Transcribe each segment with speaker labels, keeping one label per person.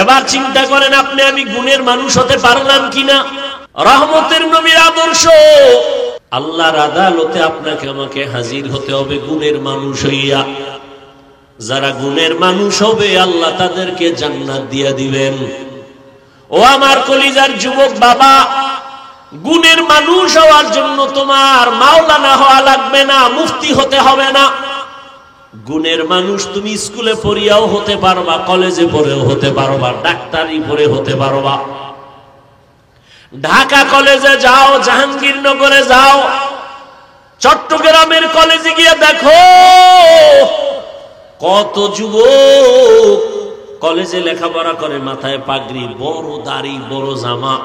Speaker 1: এবার চিন্তা করেন আপনি আমি গুণের মানুষ হতে পারলাম কিনা। রহমতের নবীর আদর্শ, আল্লাহর আদালতে আপনাকে আমাকে হাজির হতে হবে গুণের মানুষ হইয়া। যারা গুণের মানুষ হবে আল্লাহ তাদেরকে জান্নাত দিয়ে দিবেন। ও আমার কলিজার যুবক বাবা, গুণের মানুষ হওয়ার জন্য তোমার মাওলানা হওয়া লাগবে না, মুফতি হতে হবে না। গুণের মানুষ তুমি স্কুলে পড়িয়াও হতে পারবা, কলেজে পড়েও হতে পারবা, ডাক্তারি পড়ে হতে পারবা। ঢাকা কলেজে যাও, জাহাঙ্গীরনগরে যাও, চট্টগ্রামের কলেজে গিয়ে দেখো কত যুবক কলেজে লেখাপড়া করে, মাথায় পাগড়ি, বড় দাড়ি, বড় জামা,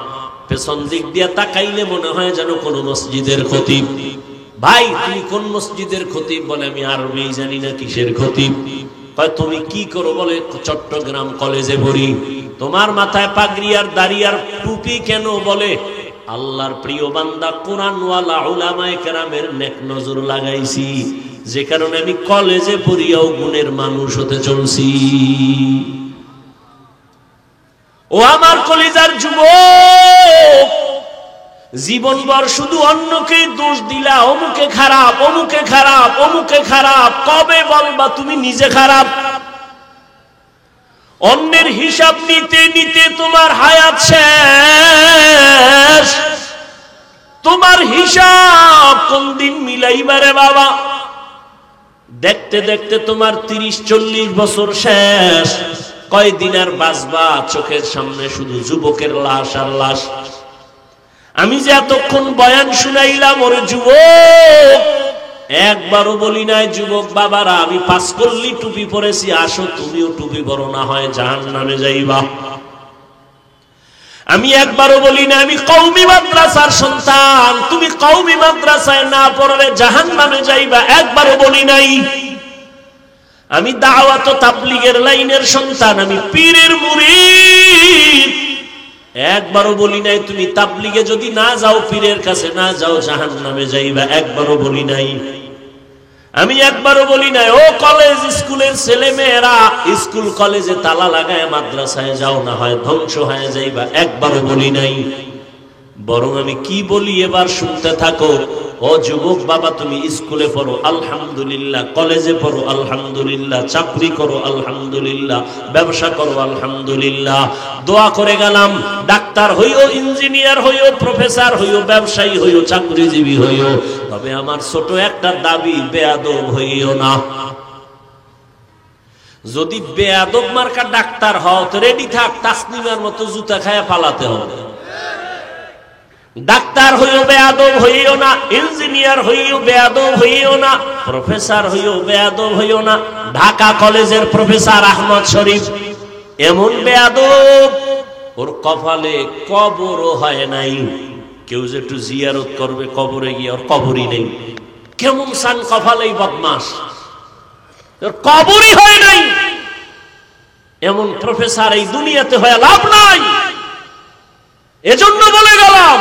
Speaker 1: পেছন দিক দিয়ে তাকাইলে মনে হয় যেন কোন মসজিদের খতিব। ভাই তুমি কোন মসজিদের খতিব? বলে আমি আরবি জানি না, কিসের খতিব? তুমি কি করো? বলে চট্টগ্রাম কলেজে পড়ি। তোমার মাথায় পাগড়ি আর দাড়ি আর টুপি কেন? বলে আল্লাহর প্রিয় বান্দা কোরআনওয়ালা উলামায়ে কেরামের নেক নজর লাগাইছি, যে কারণে আমি কলেজে পড়িয়াও গুণের মানুষ হতে চলছি। ও আমার কলিজার যুবক, জীবনভর শুধু অন্যকে দোষ দিলা, অমুকে খারাপ, অমুকে খারাপ, অমুকে খারাপ। কবে বলবা তুমি নিজে খারাপ? অন্যের হিসাব নিতে নিতে তোমার হায়াত শেষ। তোমার হিসাব কোন দিন মিলাইবারে বাবা? দেখতে দেখতে তোমার 30-40 বছর শেষ। কয়দিন আর বাঁচবা? চোখের সামনে শুধু যুবকের লাশ আর লাশ। আমি যে এতক্ষণ বয়ান শুনাইলাম, ওরে যুবক, একবারও বলি নাই যুবক বাবারা আমি 5 কল্লি টুপি পরেছি, আসো তুমিও টুপি পরো, না হয় জাহান্নামে যাইবা। আমি একবারও বলি না আমি কওমি মাদ্রাসার সন্তান, তুমি কওমি মাদ্রাসায় না পড়লে জাহান্নামে যাইবা, একবারও বলি নাই। আমি দাওয়াত ও তাবলীগের লাইনের সন্তান, আমি পীরের মুরিদ, একবারও বলি নাই তুমি তাবলীগে যদি না যাও, পীরের কাছে না যাও, জাহান্নামে যাইবা, একবারও বলি নাই। আমি একবারও বলি নাই ও কলেজ স্কুলের ছেলে মেয়েরা স্কুল কলেজে তালা লাগায় মাদ্রাসায় যাও, না হয় ধ্বংস হয়ে যাইবা, একবারও বলি নাই। বরং আমি কি বলি এবার শুনতে থাকো। ও যুবক বাবা, তুমি স্কুলে পড়ো আলহামদুলিল্লাহ, কলেজে পড়ো আলহামদুলিল্লাহ, চাকরি করো আলহামদুলিল্লাহ, ব্যবসা করো আলহামদুলিল্লাহ। দোয়া করে গেলাম ডাক্তার হইও, ইঞ্জিনিয়ার হইও, প্রফেসর হইও, ব্যবসায়ী হইও, চাকরিজীবী হইও, তবে আমার ছোট একটা দাবি, বেয়াদব হইও না। যদি বেয়াদব মার্কা ডাক্তার হও তো রেডি থাক, তাসনিমার মতো জুতা খায়া পালাতে হবে। ডাক্তার হইও বেয়াদব হইও না, ইঞ্জিনিয়ার হইও বেয়াদব হইও না, প্রফেসর হইও বেয়াদব হইও না। ঢাকা কলেজের প্রফেসর আহমদ শরীফ এমন বেয়াদব, ওর কপালে কবরও হয় নাই। কেউ যে একটু জিয়ারত করবে কবরে গিয়ে, ওর কবরই নেই। কেমন সান কপালেই বদমাস, ওর কবরই হয় নাই। এমন প্রফেসর এই দুনিয়াতে হয়ে লাভ নাই। এজন্য বলে গেলাম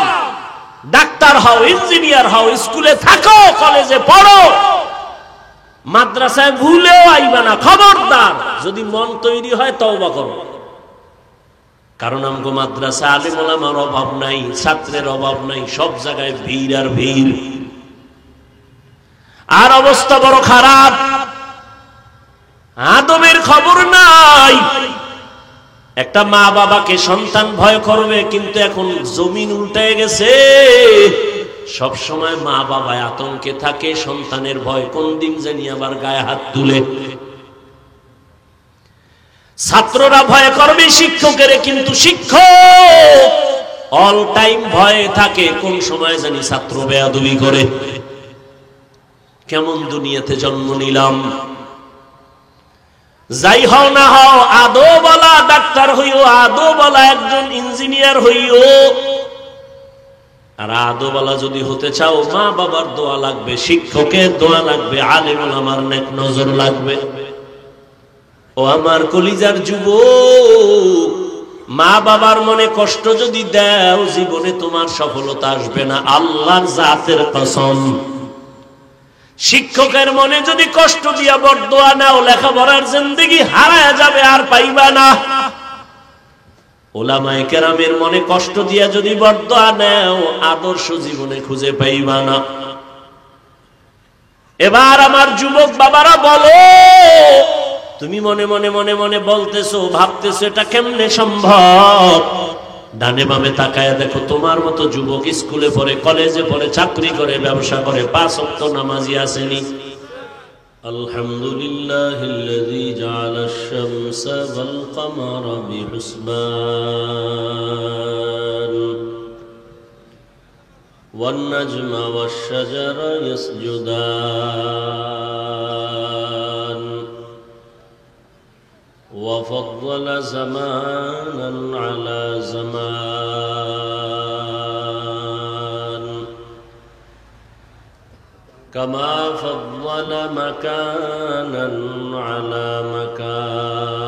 Speaker 1: ডাক্তার হও, ইঞ্জিনিয়ার হও, স্কুলে থাকো, কলেজে পড়ো, মাদ্রাসায় ভুলেও আইবা না, খবরদার। যদি মন তৈরি হয় তওবা করো। কারণ আমগো মাদ্রাসা আলেম ওলামার অভাব নাই, ছাত্রের অভাব নাই, সব জায়গায় ভিড় আর ভিড়। আর অবস্থা বড় খারাপ, আদবের খবর নাই। একটা মা বাবাকে সন্তান ভয় করবে, কিন্তু এখন জমিন উল্টে গেছে। সব সময় মা বাবা আতঙ্কে থাকে, সন্তানের ভয় কোন দিন জানি আবার গায়ে হাত তুলে। ছাত্ররা ভয় করবে শিক্ষকের, কিন্তু শিক্ষক অল টাইম ভয়ে থাকে, কোন সময় জানি ছাত্র বেয়াদবি করে। কেমন দুনিয়াতে জন্ম নিলাম। যাই হও না হও, আদো বলা ডাক্তার হইও, আদো বলা একজন ইঞ্জিনিয়ার হইও। আর আদো বলা যদি হতে চাও, মা বাবার দোয়া লাগবে, শিক্ষকের দোয়া লাগবে, আলেম ওলামার নেক নজর লাগবে। ও আমার কলিজার যুবক, মা বাবার মনে কষ্ট যদি দাও, জীবনে তোমার সফলতা আসবে না, আল্লাহর জাতের কসম। শিক্ষকের মনে যদি কষ্ট দিয়া বরদোয়া নাও, লেখাপড়ার জিন্দেগি হারায় যাবে, আর পাইবা না। উলামায়ে কেরামের মনে কষ্ট দিয়া যদি বরদোয়া নেও, আদর্শ জীবনে খুঁজে পাইবা না। এবার আমার যুবক বাবারা বলো, তুমি মনে মনে মনে মনে বলতেছো, ভাবতেছো এটা কেমনে সম্ভব? ডানে বামে তাকায়া দেখো, তোমার মতো যুবক স্কুলে পড়ে, কলেজে পড়ে, চাকরি করে, ব্যবসা করে, 5 ওয়াক্ত নামাজি আসেনি। আলহামদুলিল্লাহিল্লাযী জাআলাশ শামসা ওয়াল কমারা বিহুসবান ওয়ান নাজমা ওয়াশ শাজারা ইয়াসজুদান ওয়া ফাদ্দালা জামানান আলা জামান كما فضل مكانا على مكان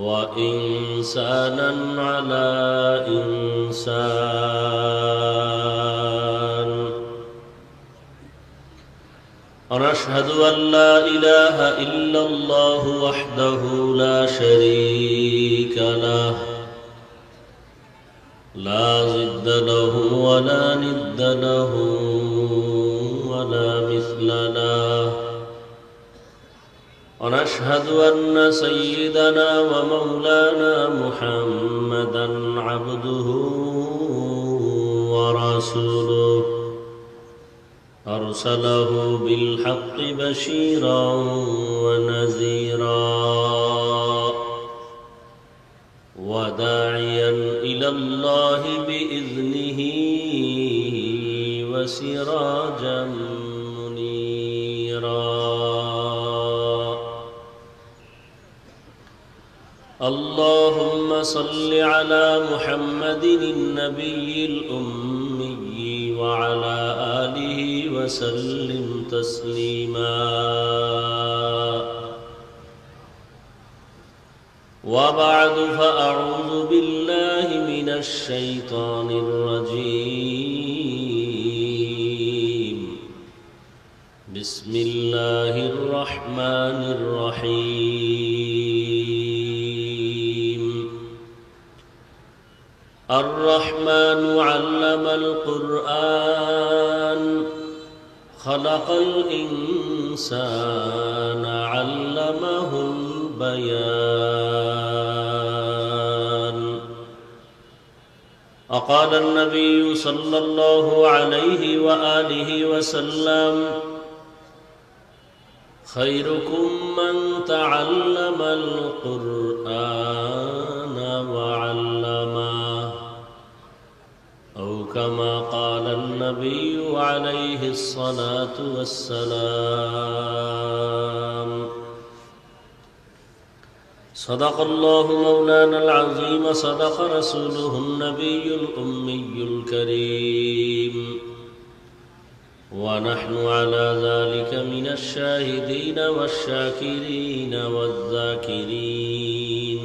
Speaker 1: وإنسانا على إنسان ونشهد أن لا إله إلا الله وحده لا شريك له لا ضد له ولا ند له ولا مثل له ونشهد أن سيدنا ومولانا محمدا عبده ورسوله أرسله بالحق بشيرا ونذيرا وداعيا إلى الله بإذنه وسراجا منيرا اللهم صل على محمد النبي الأمي وعلى آله وسلم تسليما وبعد فأعوذ بالله من الشيطان الرجيم بسم الله الرحمن الرحيم الرحمن علم القرآن خلق الإنسان علمه البيان وقال النبي صلى الله عليه وآله وسلم خيركم من تعلم القرآن وعلمه أو كما قال النبي عليه الصلاة والسلام صدق الله مولانا العظيم صدق رسوله النبي الأمي الكريم ونحن على ذلك من الشاهدين والشاكرين والذاكرين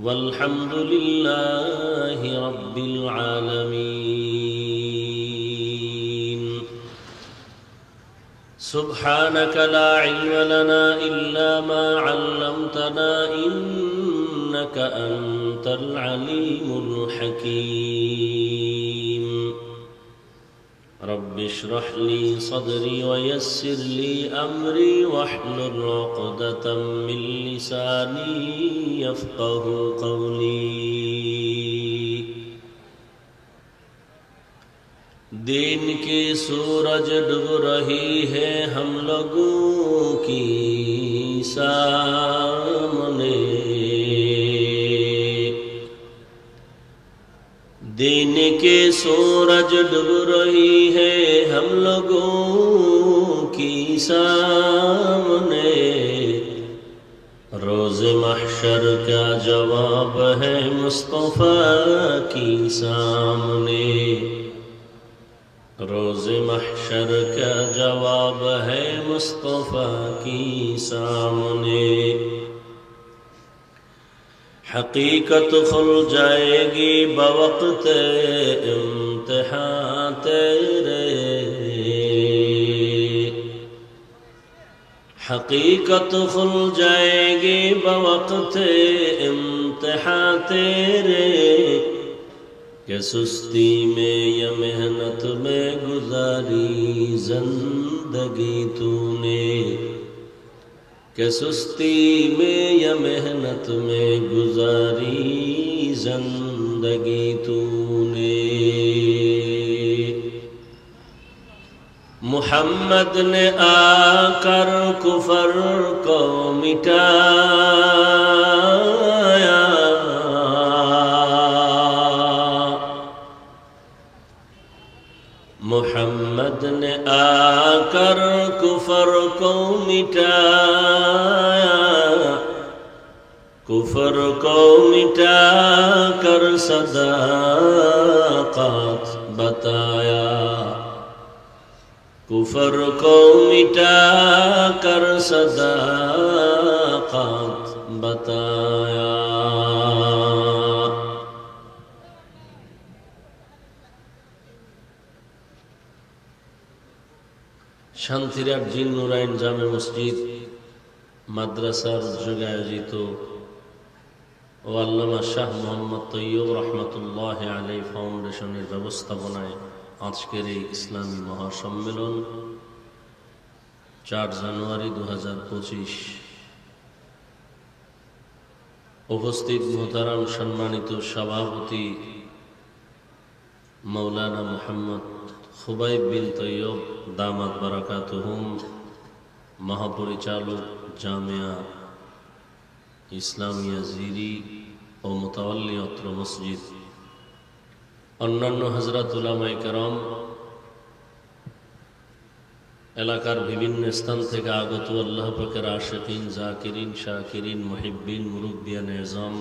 Speaker 1: والحمد لله رب العالمين سبحانك لا علم لنا إلا ما علمتنا إنك أنت العليم الحكيم رب اشرح لي صدري ويسر لي أمري واحلل عقدة من لساني يفقه قولي دین کی سورج ڈوب رہی ہے ہم لوگوں کی سامنے دین کے سورج ڈوب رہی ہے ہم لوگوں کی سامنے روز محشر کا جواب ہے مصطفیٰ کی سامنے روز محشر کا جواب ہے مصطفیٰ کی سامنے حقیقت کھل جائے گی بوقت امتحان تیرے हकीकत खुल जाएगी बवक्त इम्तिहां तेरे कि सुस्ती में या मेहनत में गुजारी जिंदगी तूने, कि सुस्ती में या मेहनत में गुजारी जिंदगी तूने। मुहम्मद ने आकर कुफर को मिटाया, मुहम्मद ने आकर कुफर को मिटाया, कुफर को मिटा कर सदाकत बताया, कुफर को मिटा कर सदाकत बताया। শান্তিরার জিন নুরাইন জামে মসজিদ মাদ্রাসার উদ্যোগে আয়োজিত ও আল্লামা শাহ মোহাম্মদ তৈয়ব রহমতুল্লাহ আলাই ফাউন্ডেশনের ব্যবস্থাপনায় আজকের এই ইসলামী মহাসম্মেলন 4 জানুয়ারি 2025। উপস্থিত মোহতারাম সম্মানিত সভাপতি মৌলানা মোহাম্মদ খুবাইব বিন তৈয়ব দামাত বারাকাতুহুম, মহাপরিচালক জামিয়া ইসলামিয়া জিরি ও মুতাওয়াল্লি অত্র মসজিদ, অন্যান্য হযরত উলামায়ে কেরাম, এলাকার বিভিন্ন স্থান থেকে আগত আল্লাহ পাকের আশিকিন, জাকিরিন, শাকিরিন, মুহিব্বিন, মুরব্বিয়ান এজাম,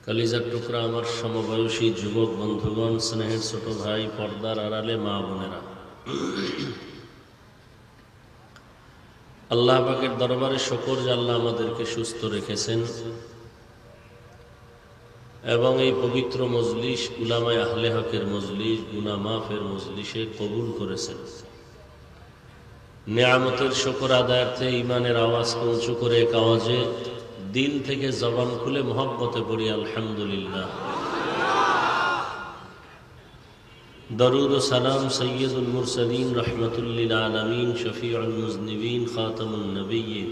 Speaker 1: কলিজার টুকরা আমার সমবয়সী যুবক বন্ধুগণ, স্নেহের ছোট ভাই, পর্দার আড়ালে মা বোনেরা, আল্লাহ পাকের দরবারে শুকর যে আল্লাহ আমাদেরকে সুস্থ রেখেছেন এবং এই পবিত্র মজলিস উলামায়ে আহলে হকের মজলিস, গুনাহ মাফের মজলিসে কবুল করেছেন। নিয়ামতের শুকর আদায়ার্থে ঈমানের আওয়াজ উঁচু করে এক আওয়াজে দিল থেকে জবান খুলে মহব্বতে পড়ি আলহামদুলিল্লাহ। দরুদ ও সালাম সৈয়দুল মুরসালিন রহমাতুল লিল আলামিন শফিউল মুজনিবিন খাতামুন নবিয়্যিন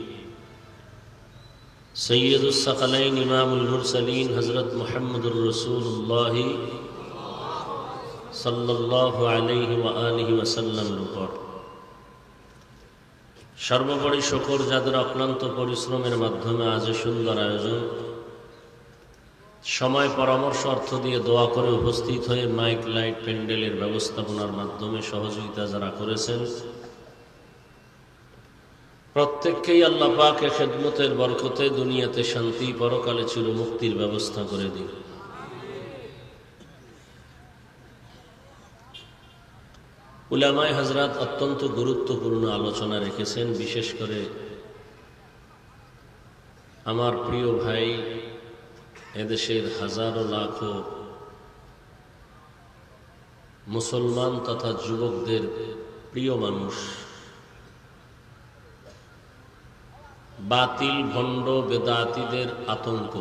Speaker 1: সৈয়দুস সাকালাইন ইমামুল মুরসালিন হযরত মুহাম্মদুর রাসূলুল্লাহ সাল্লাল্লাহু আলাইহি ওয়া আলিহি ওয়াসাল্লামের উপর সর্বোপরি শুকর যাদের অক্লান্ত পরিশ্রমের মাধ্যমে আজ সুন্দর আয়োজন, সময় পরামর্শ অর্থ দিয়ে দোয়া করে উপস্থিত হয়ে মাইক লাইট প্যান্ডেলের ব্যবস্থাপনার মাধ্যমে সহযোগিতা যারা করেছেন, প্রত্যেককেই আল্লাহ পাক খেদমতের বরকতে দুনিয়াতে শান্তি, পরকালে চিরমুক্তির ব্যবস্থা করে দিন। উলামায়ে হযরত অত্যন্ত গুরুত্বপূর্ণ আলোচনা রেখেছেন। বিশেষ করে আমার প্রিয় ভাই, এদেশের হাজারো লাখো মুসলমান তথা যুবকদের প্রিয় মানুষ, বাতিল ভণ্ড বেদাতীদের আতঙ্ক,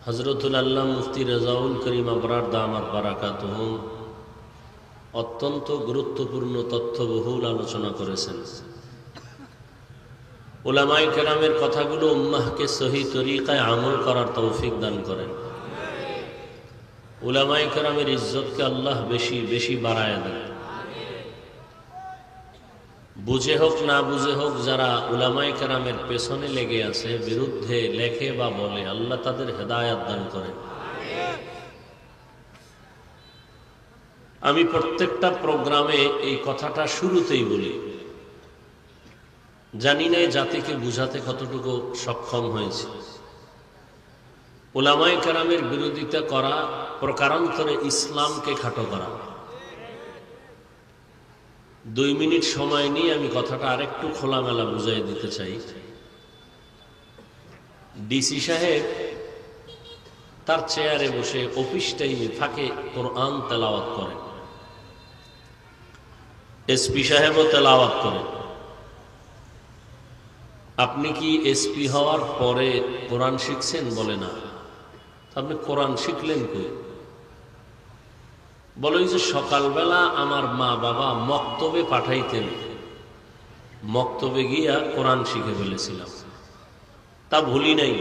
Speaker 1: হযরতুল আল্লাহ মুফতি রেজাউল করিম আবরার দামাত বারাকাতুহুম অত্যন্ত গুরুত্বপূর্ণ তথ্যবহুল আলোচনা করেছেন। উলামায়ে কেরামের কথাগুলো উম্মাহকে সহি তরিকায় আমল করার তৌফিক দান করেন। উলামায়ে কেরামের ইজ্জতকে আল্লাহ বেশি বেশি বাড়ায় দেন। বুঝে হোক না বুঝে হোক যারা উলামায়ে কেরামের পেছনে লেগে আছে, বিরুদ্ধে লেখে বা বলে, আল্লাহ তাদের হেদায়েত দান করেন। আমি প্রত্যেকটা প্রোগ্রামে এই কথাটা শুরুতেই বলি, জানি না জাতিকে বুঝাতে কতটুকু সক্ষম হয়েছে। উলামায়ে কেরামের বিরোধিতা করা প্রকারান্তরে ইসলামকে খাটো করা। 2 মিনিট সময় নিয়ে আমি কথাটা আরেকটু খোলামেলা বুঝাই দিতে চাই। ডিসি সাহেব তার চেয়ারে বসে অফিস টাইমে ফাঁকে কোরআন তেলাওয়াত করেন। এসপি সাহেবও তেলাওয়াত করে। আপনি কি এসপি হওয়ার পরে কোরআন শিখছেন? বলে না। আপনি কোরআন শিখলেন কই? বলে যে সকালবেলা আমার মা বাবা মক্তবে পাঠাইতেন, মক্তবে গিয়া কোরআন শিখে ফেলেছিলাম, তা ভুলি নাই।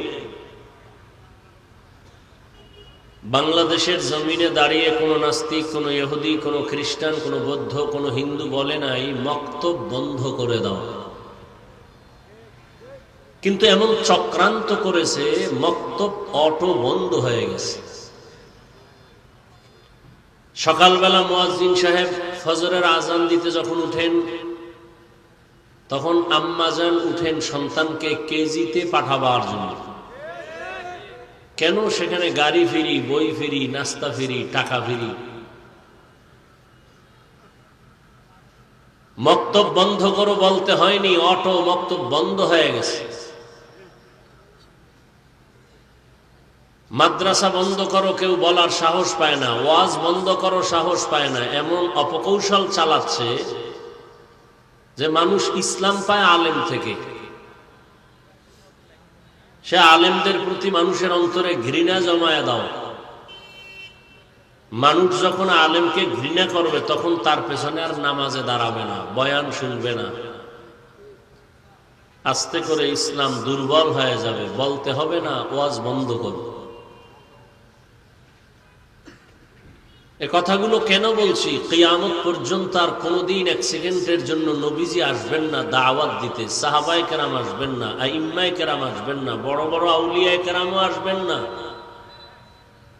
Speaker 1: বাংলাদেশের জমিনে দাঁড়িয়ে কোনো নাস্তিক, কোনো ইহুদি, কোনো খ্রিস্টান, কোনো বৌদ্ধ, কোনো হিন্দু বলে নাই মক্তব বন্ধ করে দাও। কিন্তু এমন চক্রান্ত করেছে মক্তব অটো বন্ধ হয়ে গেছে। সকালবেলা মুয়াজ্জিন সাহেব ফজরের আজান দিতে যখন উঠেন, তখন আম্মাজান উঠেন সন্তানকে কেজিতে পাঠাবার জন্য। কেন? সেখানে গাড়ি ফ্রি, বই ফ্রি, নাস্তা ফ্রি, টাকা ফ্রি। মক্তব বন্ধ করো বলতে হয়নি, অটো মক্তব বন্ধ হয়ে গেছে। মাদ্রাসা বন্ধ করো কেউ বলার সাহস পায় না, ওয়াজ বন্ধ করো সাহস পায় না। এমন অপকৌশল চালাচ্ছে যে মানুষ ইসলাম পায় আলেম থেকে। সে আলেমদের প্রতি মানুষের অন্তরে ঘৃণা জমায়া দাও। মানুষ যখন আলেমকে ঘৃণা করবে তখন তার পেছনে আর নামাজে দাঁড়াবে না, বয়ান শুনবে না। আস্তে করে ইসলাম দুর্বল হয়ে যাবে। বলতে হবে না ওয়াজ বন্ধ করো। এ কথাগুলো কেন বলছি? কিয়ামত পর্যন্ত আর কোনদিন এক সেকেন্ডের জন্য নবীজি আসবেন না দাওয়াত দিতে, সাহাবায়ে কেরাম আসবেন না, আইম্মায়ে কেরাম আসবেন না, বড় বড় আউলিয়ায়ে কেরামও আসবেন না।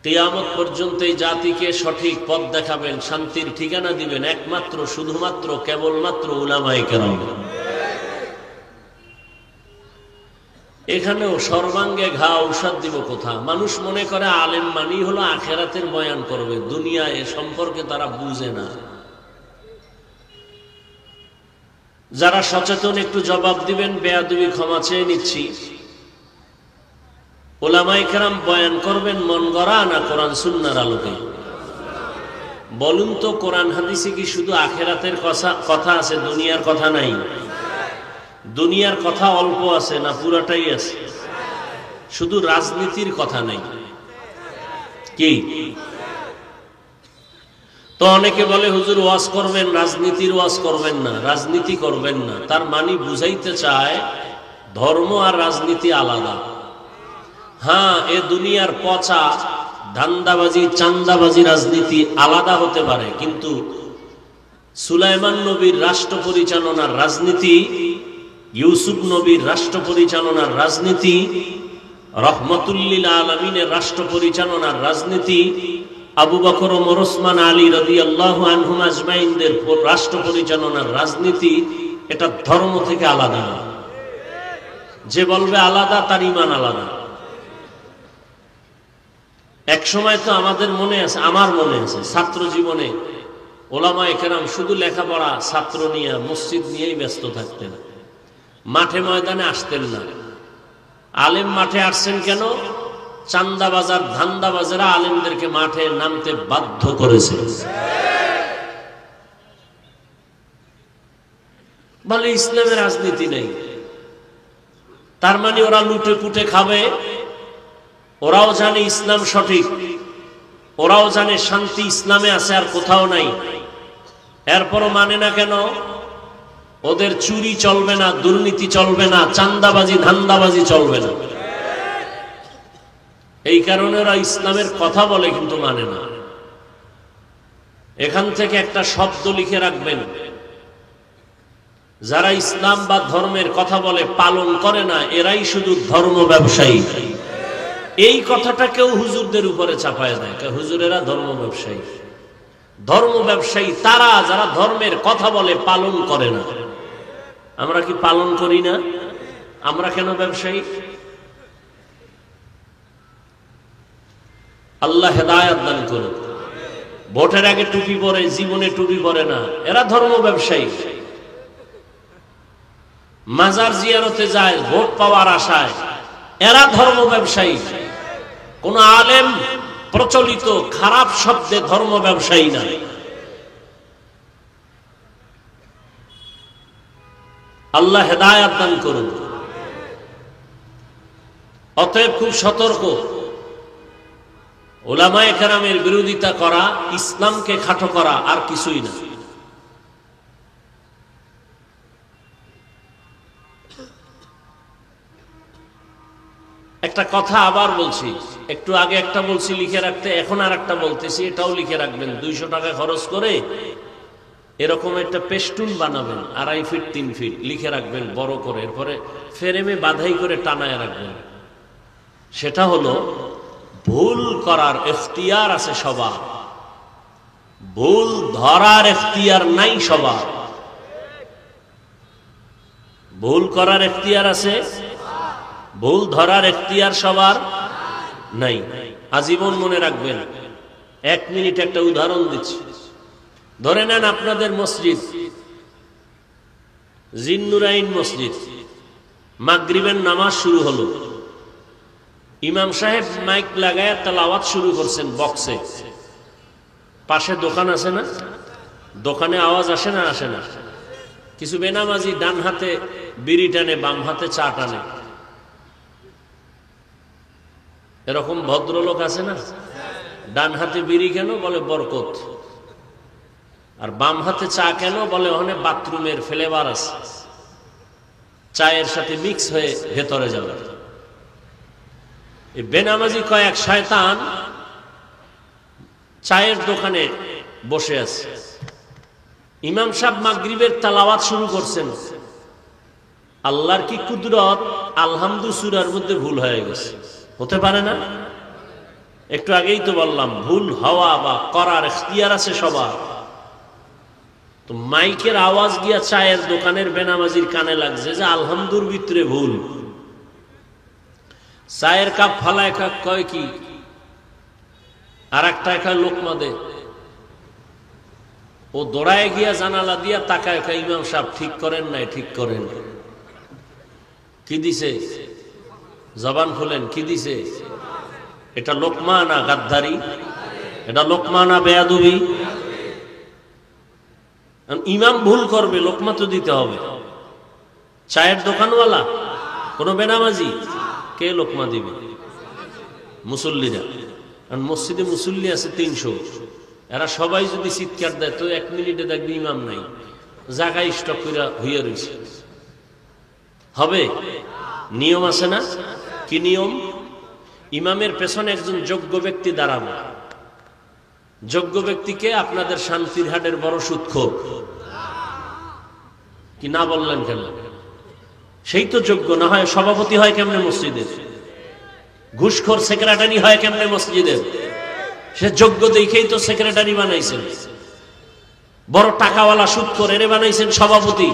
Speaker 1: কিয়ামত পর্যন্ত এই জাতিকে সঠিক পথ দেখাবেন, শান্তির ঠিকানা দিবেন একমাত্র শুধুমাত্র কেবলমাত্র উলামায়ে কেরাম। এখানেও সর্বাঙ্গে ঘা ঔষধ দিব কোথা? মানুষ মনে করে আলেম মানি হলো আখেরাতের বয়ান করবে, দুনিয়া এ সম্পর্কে তারা বুঝে না। যারা সচেতন একটু জবাব দিবেন, বেয়াদবি ক্ষমা চেয়ে নিচ্ছি। উলামায়ে কেরাম বয়ান করবেন মন গড়া না কোরআন সুন্নাহর আলোকে? বলুন তো, কোরআন হাদিসে কি শুধু আখেরাতের কথা আছে, দুনিয়ার কথা নাই? দুনিয়ার কথা অল্প আছে না পুরাটাই আছে? শুধু রাজনীতির কথা নাই কি? তো অনেকে বলে হুজুর ওয়াজ করবেন, রাজনীতির ওয়াজ করবেন না, রাজনীতি করবেন না। তার মানে বুঝাইতে চায় ধর্ম আর রাজনীতি আলাদা। হ্যাঁ, এ দুনিয়ার পচা ধান্দাবাজি, চান্দাবাজি রাজনীতি আলাদা হতে পারে, কিন্তু সুলাইমান নবীর রাষ্ট্র পরিচালনার রাজনীতি, ইউসুফ নবীর রাষ্ট্র পরিচালনার রাজনীতি, রহমতুল্লিল আলামিনের রাষ্ট্র পরিচালনার রাজনীতি, আবু বকর ওমর ওসমান আলী রাদিয়াল্লাহু আনহুম আজমাইনদের রাষ্ট্র পরিচালনার রাজনীতি, এটা ধর্ম থেকে আলাদা না। যে বলবে আলাদা তার ঈমান আলাদা। এক সময় তো আমাদের মনে আছে, আমার মনে আছে, ছাত্র জীবনে ওলামায়ে কেরাম শুধু লেখাপড়া, ছাত্র নিয়ে, মসজিদ নিয়েই ব্যস্ত থাকতেন, মাঠে ময়দানে আসতেন না। আলেম মাঠে আসছেন কেন? চান্দাবাজার ধান্দাবাজারা আলেমদেরকে মাঠে নামতে বাধ্য করেছে। বলে ইসলামের রাজনীতি নেই, তার মানে ওরা লুটে পুটে খাবে। ওরাও জানে ইসলাম সঠিক, ওরাও জানে শান্তি ইসলামে আছে আর কোথাও নাই, এরপরও মানে না কেন? ওদের চুরি চলবে না, দুর্নীতি চলবে না, চান্দাবাজি ধান্দাবাজি চলবে না। এই কারণে ওরা ইসলামের কথা বলে কিন্তু মানে না। এখান থেকে একটা শব্দ লিখে রাখবেন, যারা ইসলাম বা ধর্মের কথা বলে পালন করে না, এরাই শুধু ধর্ম ব্যবসায়ী। এই কথাটা কেউ হুজুরদের উপরে চাপায় দেয়, হুজুরেরা ধর্ম ব্যবসায়ী। ধর্ম ব্যবসায়ী তারা যারা ধর্মের কথা বলে পালন করে না। আমরা কি পালন করি না? আমরা কেন ব্যবসায়ী? আল্লাহ হেদায়েত দান করুন। ভোটের আগে টুপি পরে, জীবনে টুপি পরে না, এরা ধর্ম ব্যবসায়ী। মাজার জিয়ারতে যায় ভোট পাওয়ার আশায়, এরা ধর্ম ব্যবসায়ী। কোন আলেম প্রচলিত খারাপ শব্দে ধর্ম ব্যবসায়ী না। আল্লাহ হেদায়েত দান করুন। অতএব খুব সতর্ক, উলামায়ে কেরামের বিরোধিতা করা ইসলামকে খাটো করা, আর কিছুই না। একটা কথা আবার বলছি, একটু আগে একটা বলছি লিখে রাখতে, এখন আর একটা বলতেছি, এটাও লিখে রাখবেন। 200 টাকা খরচ করে এরকম একটা পেস্টুন বানাবেন, 2.5 ফিট 3 ফিট, লিখে রাখবেন বড় করে, এরপরে ফ্রেমে বাঁধাই করে টানায় রাখবেন। সেটা হলো, ভুল করার এখতিয়ার আছে সবার, ভুল ধরার এখতিয়ার নাই সবার। ভুল করার এখতিয়ার আছে, ভুল ধরার এখতিয়ার সবার নাই। আজীবন মনে রাখবেন। 1 মিনিট একটা উদাহরণ দিচ্ছি। ধরে নেন আপনাদের মসজিদ জিন্নুরাইন মসজিদ, মাগরিবের নামাজ শুরু হলো, ইমাম সাহেব মাইক লাগায় তেলাওয়াত শুরু করছেন বক্সে। পাশে দোকান আছে না, দোকানে আওয়াজ আসে না আসে না? কিছু বেনামাজি ডান হাতে বিড়ি টানে, বাম হাতে চা টানে, এরকম ভদ্রলোক আছে না? ডান হাতে বিড়ি কেন? বলে বরকত। আর বাম হাতে চা কেন? বলে ওখানে বাথরুমের ফ্লেভার আছে, চায়ের সাথে মিক্স হয়ে ভেতরে যাবে। এই বেনামাজি কয়েক শয়তান চায়ের দোকানে বসে আছে। ইমাম সাহেব মাগরিবের তেলাওয়াত শুরু করছেন। আল্লাহর কি কুদরত, আলহামদু সূরার মধ্যে ভুল হয়ে গেছে। হতে পারে না? একটু আগেই তো বললাম, ভুল হওয়া বা করার এখতিয়ার আছে সবার। তো মাইকের আওয়াজ গিয়া চায়ের দোকানের বেনামাজির কানে লাগছে যে আলহামদুর ভিতরে ভুল। চায়ের কাপ ফালায় কাপ কয় কি, আর একটা একা লোকমা দে। ও দৌড়ায় গিয়া জানালা দিয়া তাকায়, ইমাম সাহেব ঠিক করেন নাই, ঠিক করেন। কি দিছে? জবান খুলেন, কি দিছে? এটা লোকমা না গাদ্দারি? এটা লোকমা না বেয়াদবি? ইমাম ভুল করবে, লোকমা তো দিতে হবে। চায়ের দোকানওয়ালা কোন বেনামাজি, কে লোকমা দিবে? মুসল্লিরা। মসজিদে মুসল্লি আছে 300, এরা সবাই যদি চিৎকার দেয় তো 1 মিনিটে দেখবে ইমাম নাই, জায়গায় স্টপ করে হইয়া রয়েছে। হবে? নিয়ম আছে না? কি নিয়ম? ইমামের পেছনে একজন যোগ্য ব্যক্তি দাঁড়াবে। যোগ্য ব্যক্তিকে আপনাদের শান্তির হাটের বড় সুদখোর। কি না বললেন কেন? সেই তো যোগ্য, না হয় সভাপতি হয় কেমনে মসজিদের? ঘুষখোর সেক্রেটারি হয় কেমনে মসজিদের? সে যোগ্য দেখেই তো সেক্রেটারি বানাইছেন। বড় টাকাওয়ালা সুদখোর, এরে বানাইছেন সভাপতি।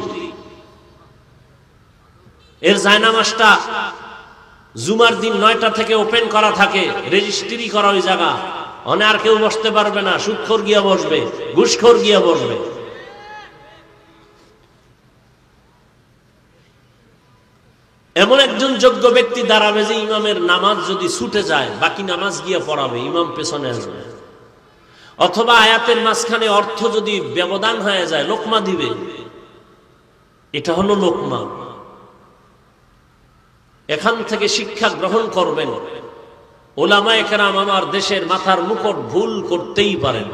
Speaker 1: এর জায়নামাজটা জুমার দিন 9টা থেকে ওপেন করা থাকে, রেজিস্ট্রি করা ওই জায়গা। অনে আর কেউ বসতে পারবে না, সুদখোর গিয়া বসবে, ঘুষখোর গিয়া বসবে। এমন একজন যোগ্য ব্যক্তি দাঁড়াবে যে ইমামের নামাজ যদি ছুটে যায়, বাকি নামাজ গিয়া পড়াবে, ইমাম পেছনে আসবে। অথবা আয়াতের মাঝখানে অর্থ যদি ব্যবধান হয়ে যায়, লোকমা দিবে। এটা হলো লোকমা। এখান থেকে শিক্ষা গ্রহণ করবেন। উলামায়ে কেরাম আমার দেশের মাথার মুকুট, ভুল করতেই পারেন।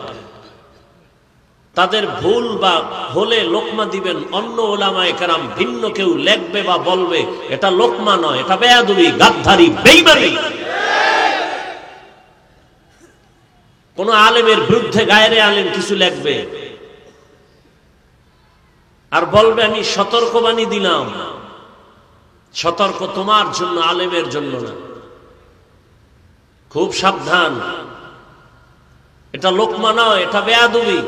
Speaker 1: তাদের ভুল বা হলে লোকমা দিবেন। অন্য উলামায়ে কেরাম ভিন্ন কেউ লেখবে বা বলবে, এটা লোকমা নয়, এটা বেয়াদবি, গাদ্দারি, বেঈমানি। কোন আলেমের বিরুদ্ধে গায়রে আলেম কিছু লেখবে আর বলবে আমি সতর্কবাণী দিলাম। সতর্ক তোমার জন্য, আলেমের জন্য না। খুব সাবধান, এটা লোকমা নয়, এটা বেয়াদবি।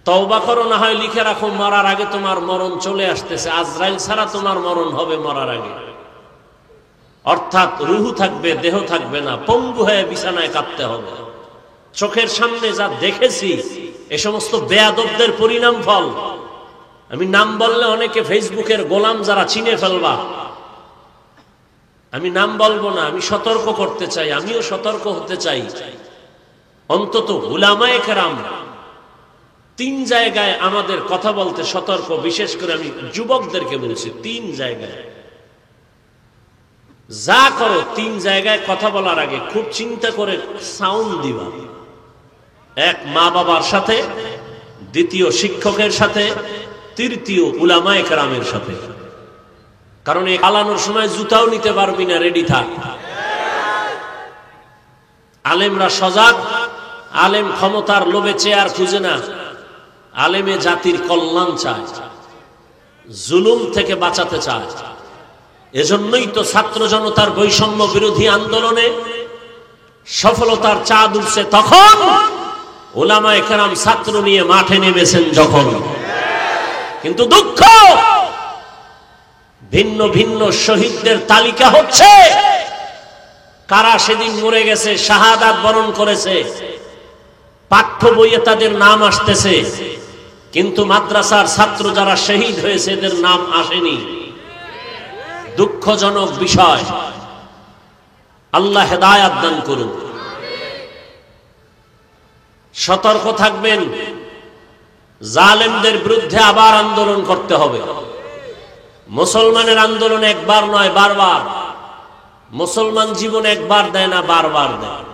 Speaker 1: তওবা করো, না হয় লিখে রাখো, মরার আগে তোমার মরণ চলে আসতেছে। আজরাইল ছাড়া তোমার মরণ হবে মরার আগে। অর্থাৎ রুহু থাকবে, দেহ থাকবে না, পঙ্গু হয়ে বিছানায় কাঁদতে হবে। চোখের সামনে যা দেখেছি, এ সমস্ত বেয়াদবদের পরিণাম ফল। আমি নাম বললে অনেকে ফেসবুকের গোলাম যারা চিনে ফেলবা, আমি নাম বলবো না। আমি সতর্ক করতে চাই, আমিও সতর্ক হতে চাই। অন্তত উলামায়ে কেরাম তিন জায়গায় আমাদের কথা বলতে সতর্ক, বিশেষ করে আমি যুবকদেরকে বলছি। তিন জায়গায় যা করো, তিন জায়গায় কথা বলার আগে খুব চিন্তা করে সাউন্ড দিবা। এক, মা বাবার সাথে; দ্বিতীয়, শিক্ষকের সাথে; তৃতীয়, উলামায়ে কেরামের সাথে। কারণ এই পালানোর সময় জুতাও নিতে পারবি না, রেডি থাক। আলেমরা সজাগ। আলেম ক্ষমতার লোভে চেয়ার খুঁজে না, আলেমে জাতির কল্যাণ চায়, জুলুম থেকে বাঁচাতে চায়। এজন্যই তো ছাত্র জনতার বৈষম্য বিরোধী আন্দোলনে সফলতার চাঁদ উঠছে তখন উলামায়ে কেরাম ছাত্র নিয়ে মাঠে নেমেছেন যখন। কিন্তু দুঃখ, ভিন্ন ভিন্ন শহীদদের তালিকা হচ্ছে। কারা সেদিন মরে গেছে, শাহাদাত বরণ করেছে, পাঠ্য বইয়ে তাদের নাম আসতেছে, কিন্তু মাদ্রাসার ছাত্র যারা শহীদ হয়েছে এদের নাম আসেনি। দুঃখজনক বিষয়। আল্লাহ হেদায়েত দান করুন। সতর্ক থাকবেন, জালেমদের বিরুদ্ধে আবার আন্দোলন করতে হবে। মুসলমানের আন্দোলন একবার নয়, বারবার। মুসলমান জীবন একবার দেয় না, বারবার দেয়।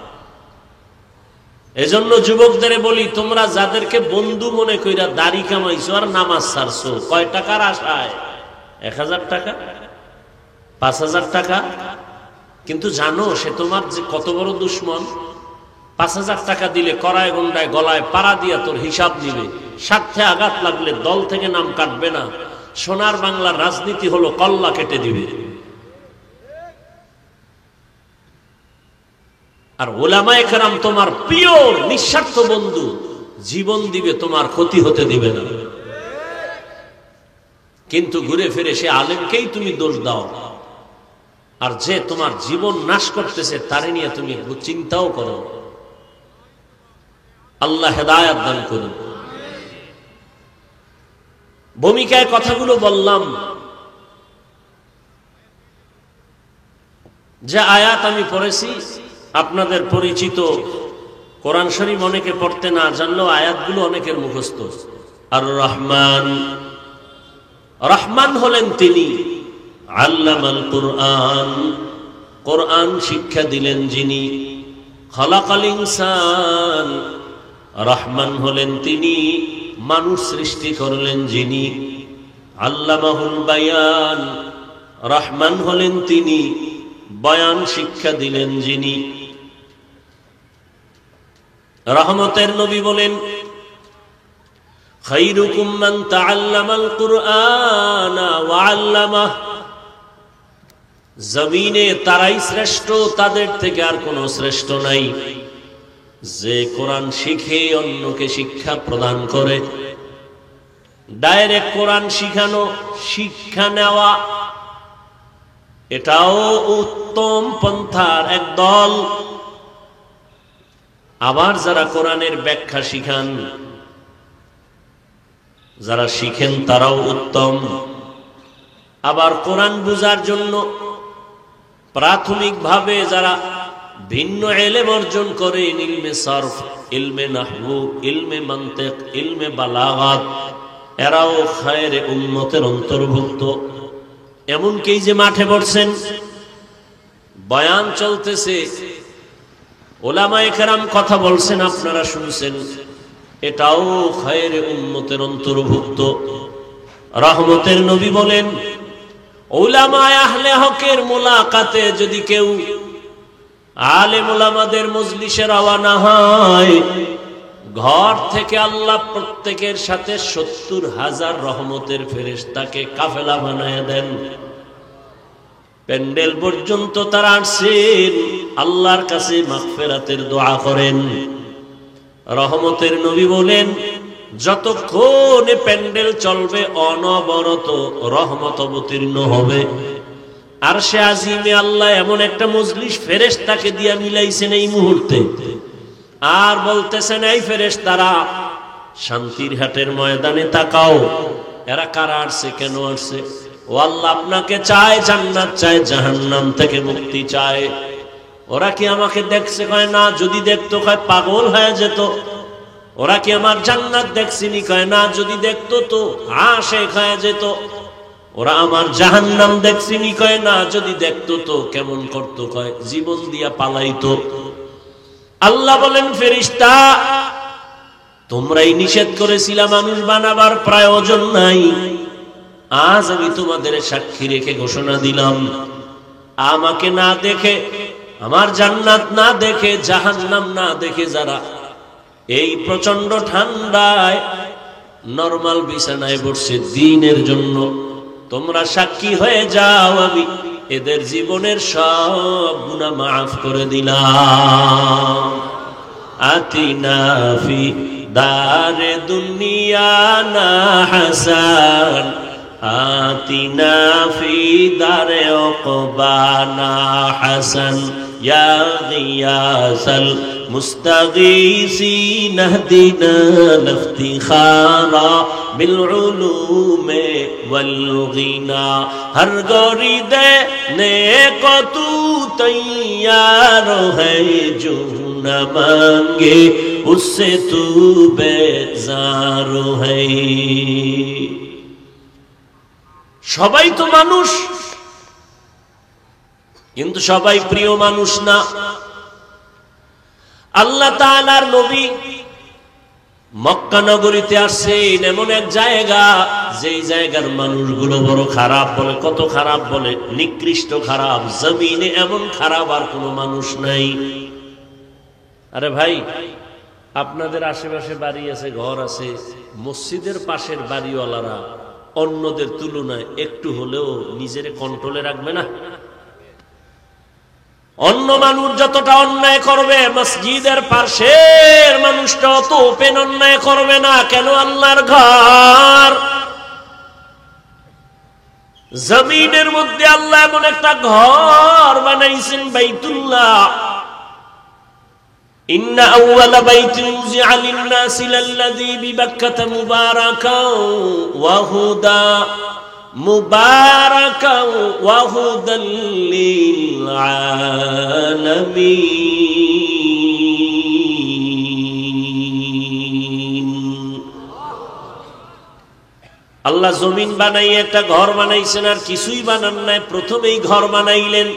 Speaker 1: এজন্য যুবকদের বলি, তোমরা যাদেরকে বন্ধু মনে কইরা দাড়ি কামাইছো আর নামাজ ছাড়ছো, কয় টাকার আশায়? 1000 টাকা, 5000 টাকা। কিন্তু জানো সে তোমার যে কত বড় দুশ্মন। 5000 টাকা দিলে কড়ায় গন্ডায় গলায় পাড়া দিয়া তোর হিসাব নিবে, স্বার্থে আঘাত লাগলে দল থেকে নাম কাটবে না। সোনার বাংলার রাজনীতি হলো কল্লা কেটে দিবে। আর উলামায়ে কেরাম তোমার পিওর নিঃস্বার্থ বন্ধু, জীবন দিবে, তোমার ক্ষতি হতে দিবে না। কিন্তু ঘুরে ফিরে সে আলেমকেই তুমি দোষ দাও, আর যে তোমার জীবন নাশ করতেছে তারে নিয়ে তুমি একটু চিন্তাও করো। আল্লাহ হেদায়েত দান করুন। ভূমিকায় কথাগুলো বললাম। যে আয়াত আমি পড়েছি আপনাদের পরিচিত। কোরআন শরীফ অনেকে পড়তে না জানলেও আয়াতগুলো অনেকের মুখস্থ। আর রহমান, রহমান হলেন তিনি আল্লামাল কুরআন, কোরআন শিক্ষা দিলেন যিনি। খালাকাল ইনসান, রহমান হলেন তিনি মানুষ সৃষ্টি করলেন যিনি। আল্লামাহুল বায়ান, রহমান হলেন তিনি বয়ান শিক্ষা দিলেন যিনি। রহমতের নবী বলেন, খায়রুকুম মান তাআল্লামাল কুরআনা ওয়া আল্লামাহ। জমিনে তারাই শ্রেষ্ঠ, তাদের থেকে আর কোনো শ্রেষ্ঠ নাই যে কোরআন শিখে অন্যকে শিক্ষা প্রদান করে। ডাইরেক্ট কোরআন শিখানো, শিক্ষা নেওয়া, এটাও উত্তম পন্থার এক দল। আবার যারা কোরআনের ব্যাখ্যা শিখান, যারা শিখেন তারাও উত্তম। আবার কোরআন বুঝার জন্য প্রাথমিকভাবে যারা ভিন্ন ইলম অর্জন করে, ইলমে সরফ, ইলমে নাহবু, ইলমে মানতিক, ইলমে বালাগাত, এরাও খায়রে উম্মতের অন্তর্ভুক্ত। এমনকি যে মাঠে পড়ছেন, বয়ান চলতেছে, উলামায়ে কেরাম কথা বলছেন, আপনারা শুনছেন, এটাও খায়রে উম্মতের অন্তর্ভুক্ত। রহমতের নবী বলেন, উলামায়ে আহলে হকের মুলাকাতে যদি কেউ আলেম উলামাদের মজলিসে রওনা হয়, ঘর থেকে আল্লাহ প্রত্যেকের সাথে 70,000 রহমতের ফেরেশতাকে কাফেলা বানায় দেন। প্যান্ডেল পর্যন্ত তারা আসেন, আল্লাহর কাছে মাগফিরাতের দোয়া করেন। রহমতের নবী বলেন, যতক্ষণ প্যান্ডেল চলবে অনবরত রহমত অবতীর্ণ হবে। আর সে আজিমে আল্লাহ এমন একটা মজলিস ফেরেশতাকে দিয়া মিলাইছেন এই মুহূর্তে, আর বলতেছেন, এই ফেরেশতারা শান্তির হাটের ময়দানে তাকাও, এরা কারা আসছে, কেন আসছে? ও আল্লাহ, আপনাকে চায়, জান্নাত চায়, জাহান্নাম থেকে মুক্তি চায়। ওরা কি আমাকে দেখছে? কয় না, যদি দেখতো কয় পাগল হয়ে যেত। ওরা কি আমার জান্নাত দেখছিনি? কয় না, যদি দেখতো তো আশেক হয়ে যেত। ওরা আমার জাহান্নাম দেখছিনি? কয় না, যদি দেখতো তো কেমন করতো? কয় জীবন দিয়া পালাইতো। আল্লাহ বলেন, ফেরেশতা তোমরাই নিষেধ করেছিলা মানুষ বানাবার প্রয়োজন নাই। আজ আমি তোমাদের সাক্ষী রেখে ঘোষণা দিলাম, আমাকে না দেখে, আমার জান্নাত না দেখে, জাহান্নাম না দেখে যারা এই প্রচন্ড ঠান্ডায় নরমাল বিছানায় বসে দিনের জন্য, তোমরা সাক্ষী হয়ে যাও, আমি এদের জীবনের সব গুনাহ মাফ করে দিলাম। আতিনা ফি দারে দুনিয়া না হাসান, আতিনা ফি দারে উকবানা হাসান, ইয়া গিয়াসাল মুস্তাগীসিন ইহদিনা লিফতিখারা বিল উলুমে ওয়াল গিনা, হর গরি দেনে কো তু তৈয়ার হ্যায় জো না মাঙ্গে উসসে তু বেজার হ্যায়। সবাই তো মানুষ, কিন্তু সবাই প্রিয় মানুষ না। আল্লাহ তাআলার নবী মক্কা নগরীতে আসছেন, এমন এক জায়গা যেই জায়গার মানুষগুলো বড় খারাপ, বলে কত খারাপ, বলে নিকৃষ্ট খারাপ, জমিনে এমন খারাপ আর কোনো মানুষ নাই। আরে ভাই, আপনাদের আশেপাশে বাড়ি আছে, ঘর আছে, মসজিদের পাশের বাড়িওয়ালারা অন্যদের তুলনায় একটু হলেও নিজের কন্ট্রোলে রাখবে না? অন্য মানুষ যতটা অন্যায় করবে, মসজিদের পাশের মানুষটা অত ওপেন অন্যায় করবে না কেন? আল্লাহর ঘর, জমিনের মধ্যে আল্লাহ এমন একটা ঘর বানাইছেন, বাইতুল্লাহ। ইন্না আউওয়ালা বাইতিন উযিআ লিন-নাসি লাল্লাযী বিবাক্কাতা মুবারাকাও ওয়া হুদা, মুবারাকাও ওয়া হুদাল লিল আলামিন। আল্লাহ জমিন বানাইয়ে একটা ঘর বানাইছেন, আর কিছুই বানান নাই, প্রথমেই ঘর বানাইলেন।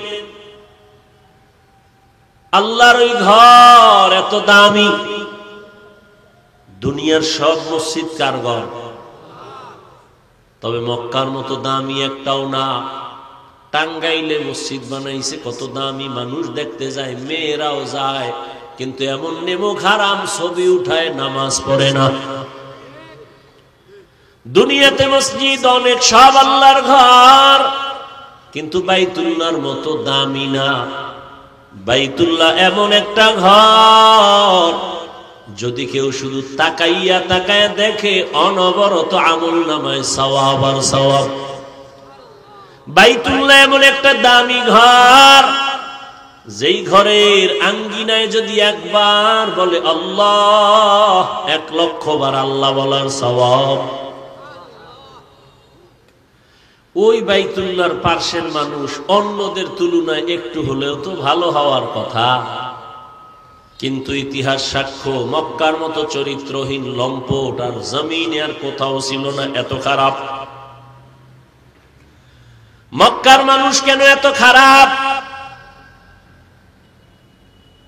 Speaker 1: আল্লাহর ওই ঘর এত দামি। দুনিয়ার সব মসজিদ কার ঘর? তবে মক্কার মতো দামি একটাও না। টাঙ্গাইলে মসজিদ বানাইছে, কত দামি, মানুষ দেখতে যায়, মেয়েরাও যায়, কিন্তু এমন নেমুখ হারাম ছবি উঠায়, নামাজ পড়ে না। দুনিয়াতে মসজিদ অনেক, সব আল্লাহর ঘর, কিন্তু বাইতুল্লাহর মতো দামি না। বাইতুল্লাহ এমন একটা ঘর, যদি কেউ শুধু তাকাইয়া তাকাইয়া দেখে, অনবরত আমল নামায় সওয়াব আর সওয়াব। বাইতুল্লাহ এমন একটা দামি ঘর, যেই ঘরের আঙ্গিনায় যদি একবার বলে আল্লাহ, 1,00,000 বার আল্লাহ বলার সওয়াব। ওই বাইতুল্লাহর পার্শ্বের মানুষ অন্যদের তুলনায় একটু হলেও তো ভালো হওয়ার কথা, কিন্তু ইতিহাস সাক্ষ্য, মক্কার মতো চরিত্রহীন লম্পট আর জমিনে আর কোথাও ছিল না এত খারাপ। মক্কার মানুষ কেন এত খারাপ?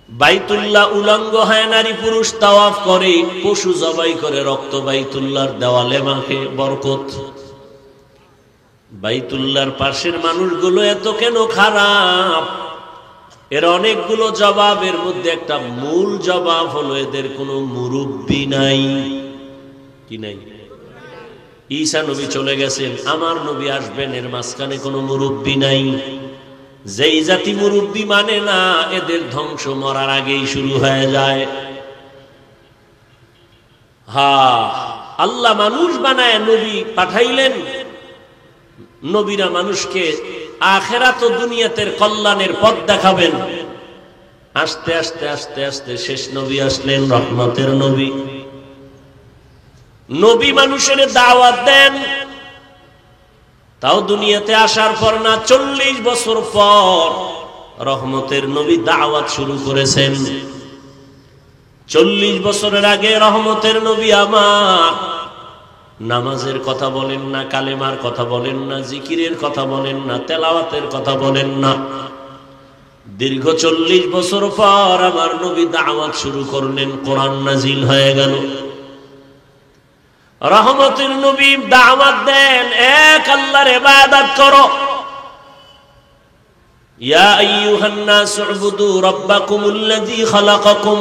Speaker 1: বাইতুল্লাহ উলঙ্গ হয়, নারী পুরুষ তাওয়াফ করে, পশু জবাই করে, রক্ত বাইতুল্লাহর দেওয়ালে মাখে, বরকত। বাইতুল্লাহর পাশের মানুষগুলো এত কেন খারাপ? এর অনেকগুলো জবাবের মধ্যে একটা মূল জবাব হলো, এদের কোনো মুরব্বী নাই। কি নাই? ঈসা নবী চলে গেছেন, আমার নবী আসবেন, এর মাঝখানে কোনো মুরব্বী নাই। যেই জাতি মুরব্বী মানে না, এদের ধ্বংস মরার আগেই শুরু হয়ে যায়। আল্লাহ মানুষ বানায় নবী পাঠাইলেন, নবীরা মানুষকে আখিরাত ও দুনিয়াতে কল্যাণের পথ দেখাবেন। আস্তে আস্তে আস্তে আস্তে শেষ নবী আসলেন, রহমতের নবী। নবী মানুষের দাওয়াত দেন, তাও দুনিয়াতে আসার পর না, 40 বছর পর রহমতের নবী দাওয়াত শুরু করেছেন। 40 বছরের আগে রহমতের নবী আমার নামাজের কথা বলেন না, কালেমার কথা বলেন না, জিকিরের কথা বলেন না, তেলাওয়াতের কথা বলেন না। দীর্ঘ 40 বছর পর আমার নবী দাওয়াত শুরু করলেন, কোরআন নাজিল হয়ে গেল। রহমতের নবী দাওয়াত দেন, এক আল্লাহর ইবাদত করো। ইয়া আইয়ুহান নাস উবুদু রাব্বাকুমুল্লাযী খালাকাকুম,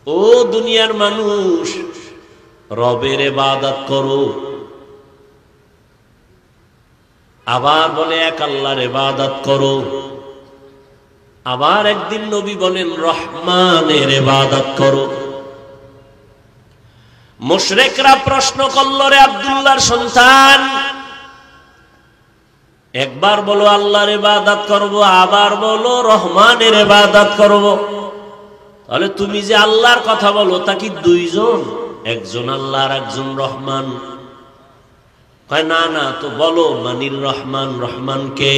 Speaker 1: ও দুনিয়ার মানুষ রবের ইবাদত করো। আবার বলে এক আল্লাহর ইবাদত করো। আবার একদিন নবী বলেন রহমানের ইবাদত করো। মুশরিকরা প্রশ্ন করল, রে আব্দুল্লাহর সন্তান, একবার বলো আল্লাহর ইবাদত করব, আবার বলো রহমানের ইবাদত করব, তাহলে তুমি যে আল্লাহর কথা বলো তা কি দুইজন? একজন আল্লাহ আর একজন রহমান? কয় না না, তো বলো মানির রহমান, রহমানকে?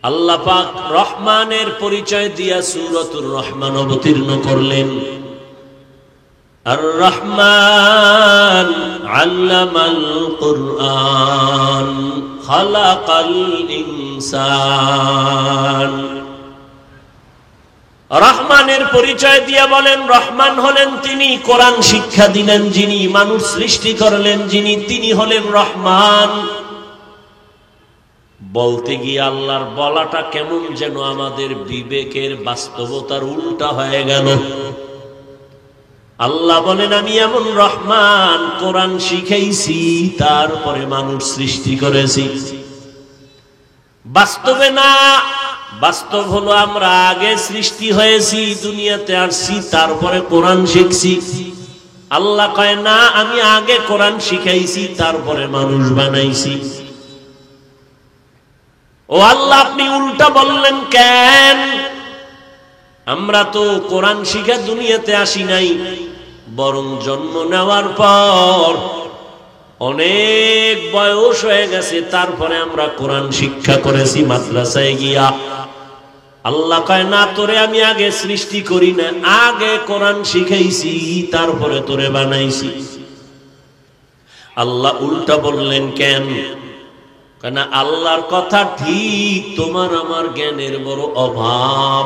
Speaker 1: আল্লাহ পাক রহমানের পরিচয় দিয়া সূরাতুর রহমান অবতীর্ণ করলেন। আর রহমান আল্লামাল কুরআন খালাকাল ইনসান। রহমানের পরিচয় দিয়া বলেন রহমান হলেন তিনি, কোরআন শিক্ষা দিলেন যিনি, মানুষ সৃষ্টি করলেন যিনি, তিনি হলেন রহমান। বলতে গিয়ে আল্লাহর বলাটা কেমন যেন আমাদের বিবেকের বাস্তবতার উল্টা হয়ে গেল। আল্লাহ বলেন আমি এমন রহমান, কোরআন শিখাইছি, তারপরে মানুষ সৃষ্টি করেছি। বাস্তবে না, বাস্তব হলো আমরা আগে সৃষ্টি হয়েছি, দুনিয়াতে আসছি, তারপরে কোরআন শিখছি। আল্লাহ কয় না, আমি আগে কোরআন শিখাইছি, তারপরে মানুষ বানাইছি। ও আল্লাহ, আপনি উল্টা বললেন কেন? আমরা তো কোরআন শিখে দুনিয়াতে আসি নাই, বরং জন্ম নেওয়ার পর অনেক বয়স হয়ে গেছে, তারপরে আমরা কোরআন শিক্ষা করেছি মাদ্রাসায় গিয়া। আল্লাহ কয় না, তোরে আমি আগে সৃষ্টি করি না, আগে কোরআন শিখাইছি, তারপরে তোরে বানাইছি। আল্লাহ উল্টা বললেন কেন? কেন আল্লাহর কথা ঠিক, তোমার আমার জ্ঞানের বড় অভাব।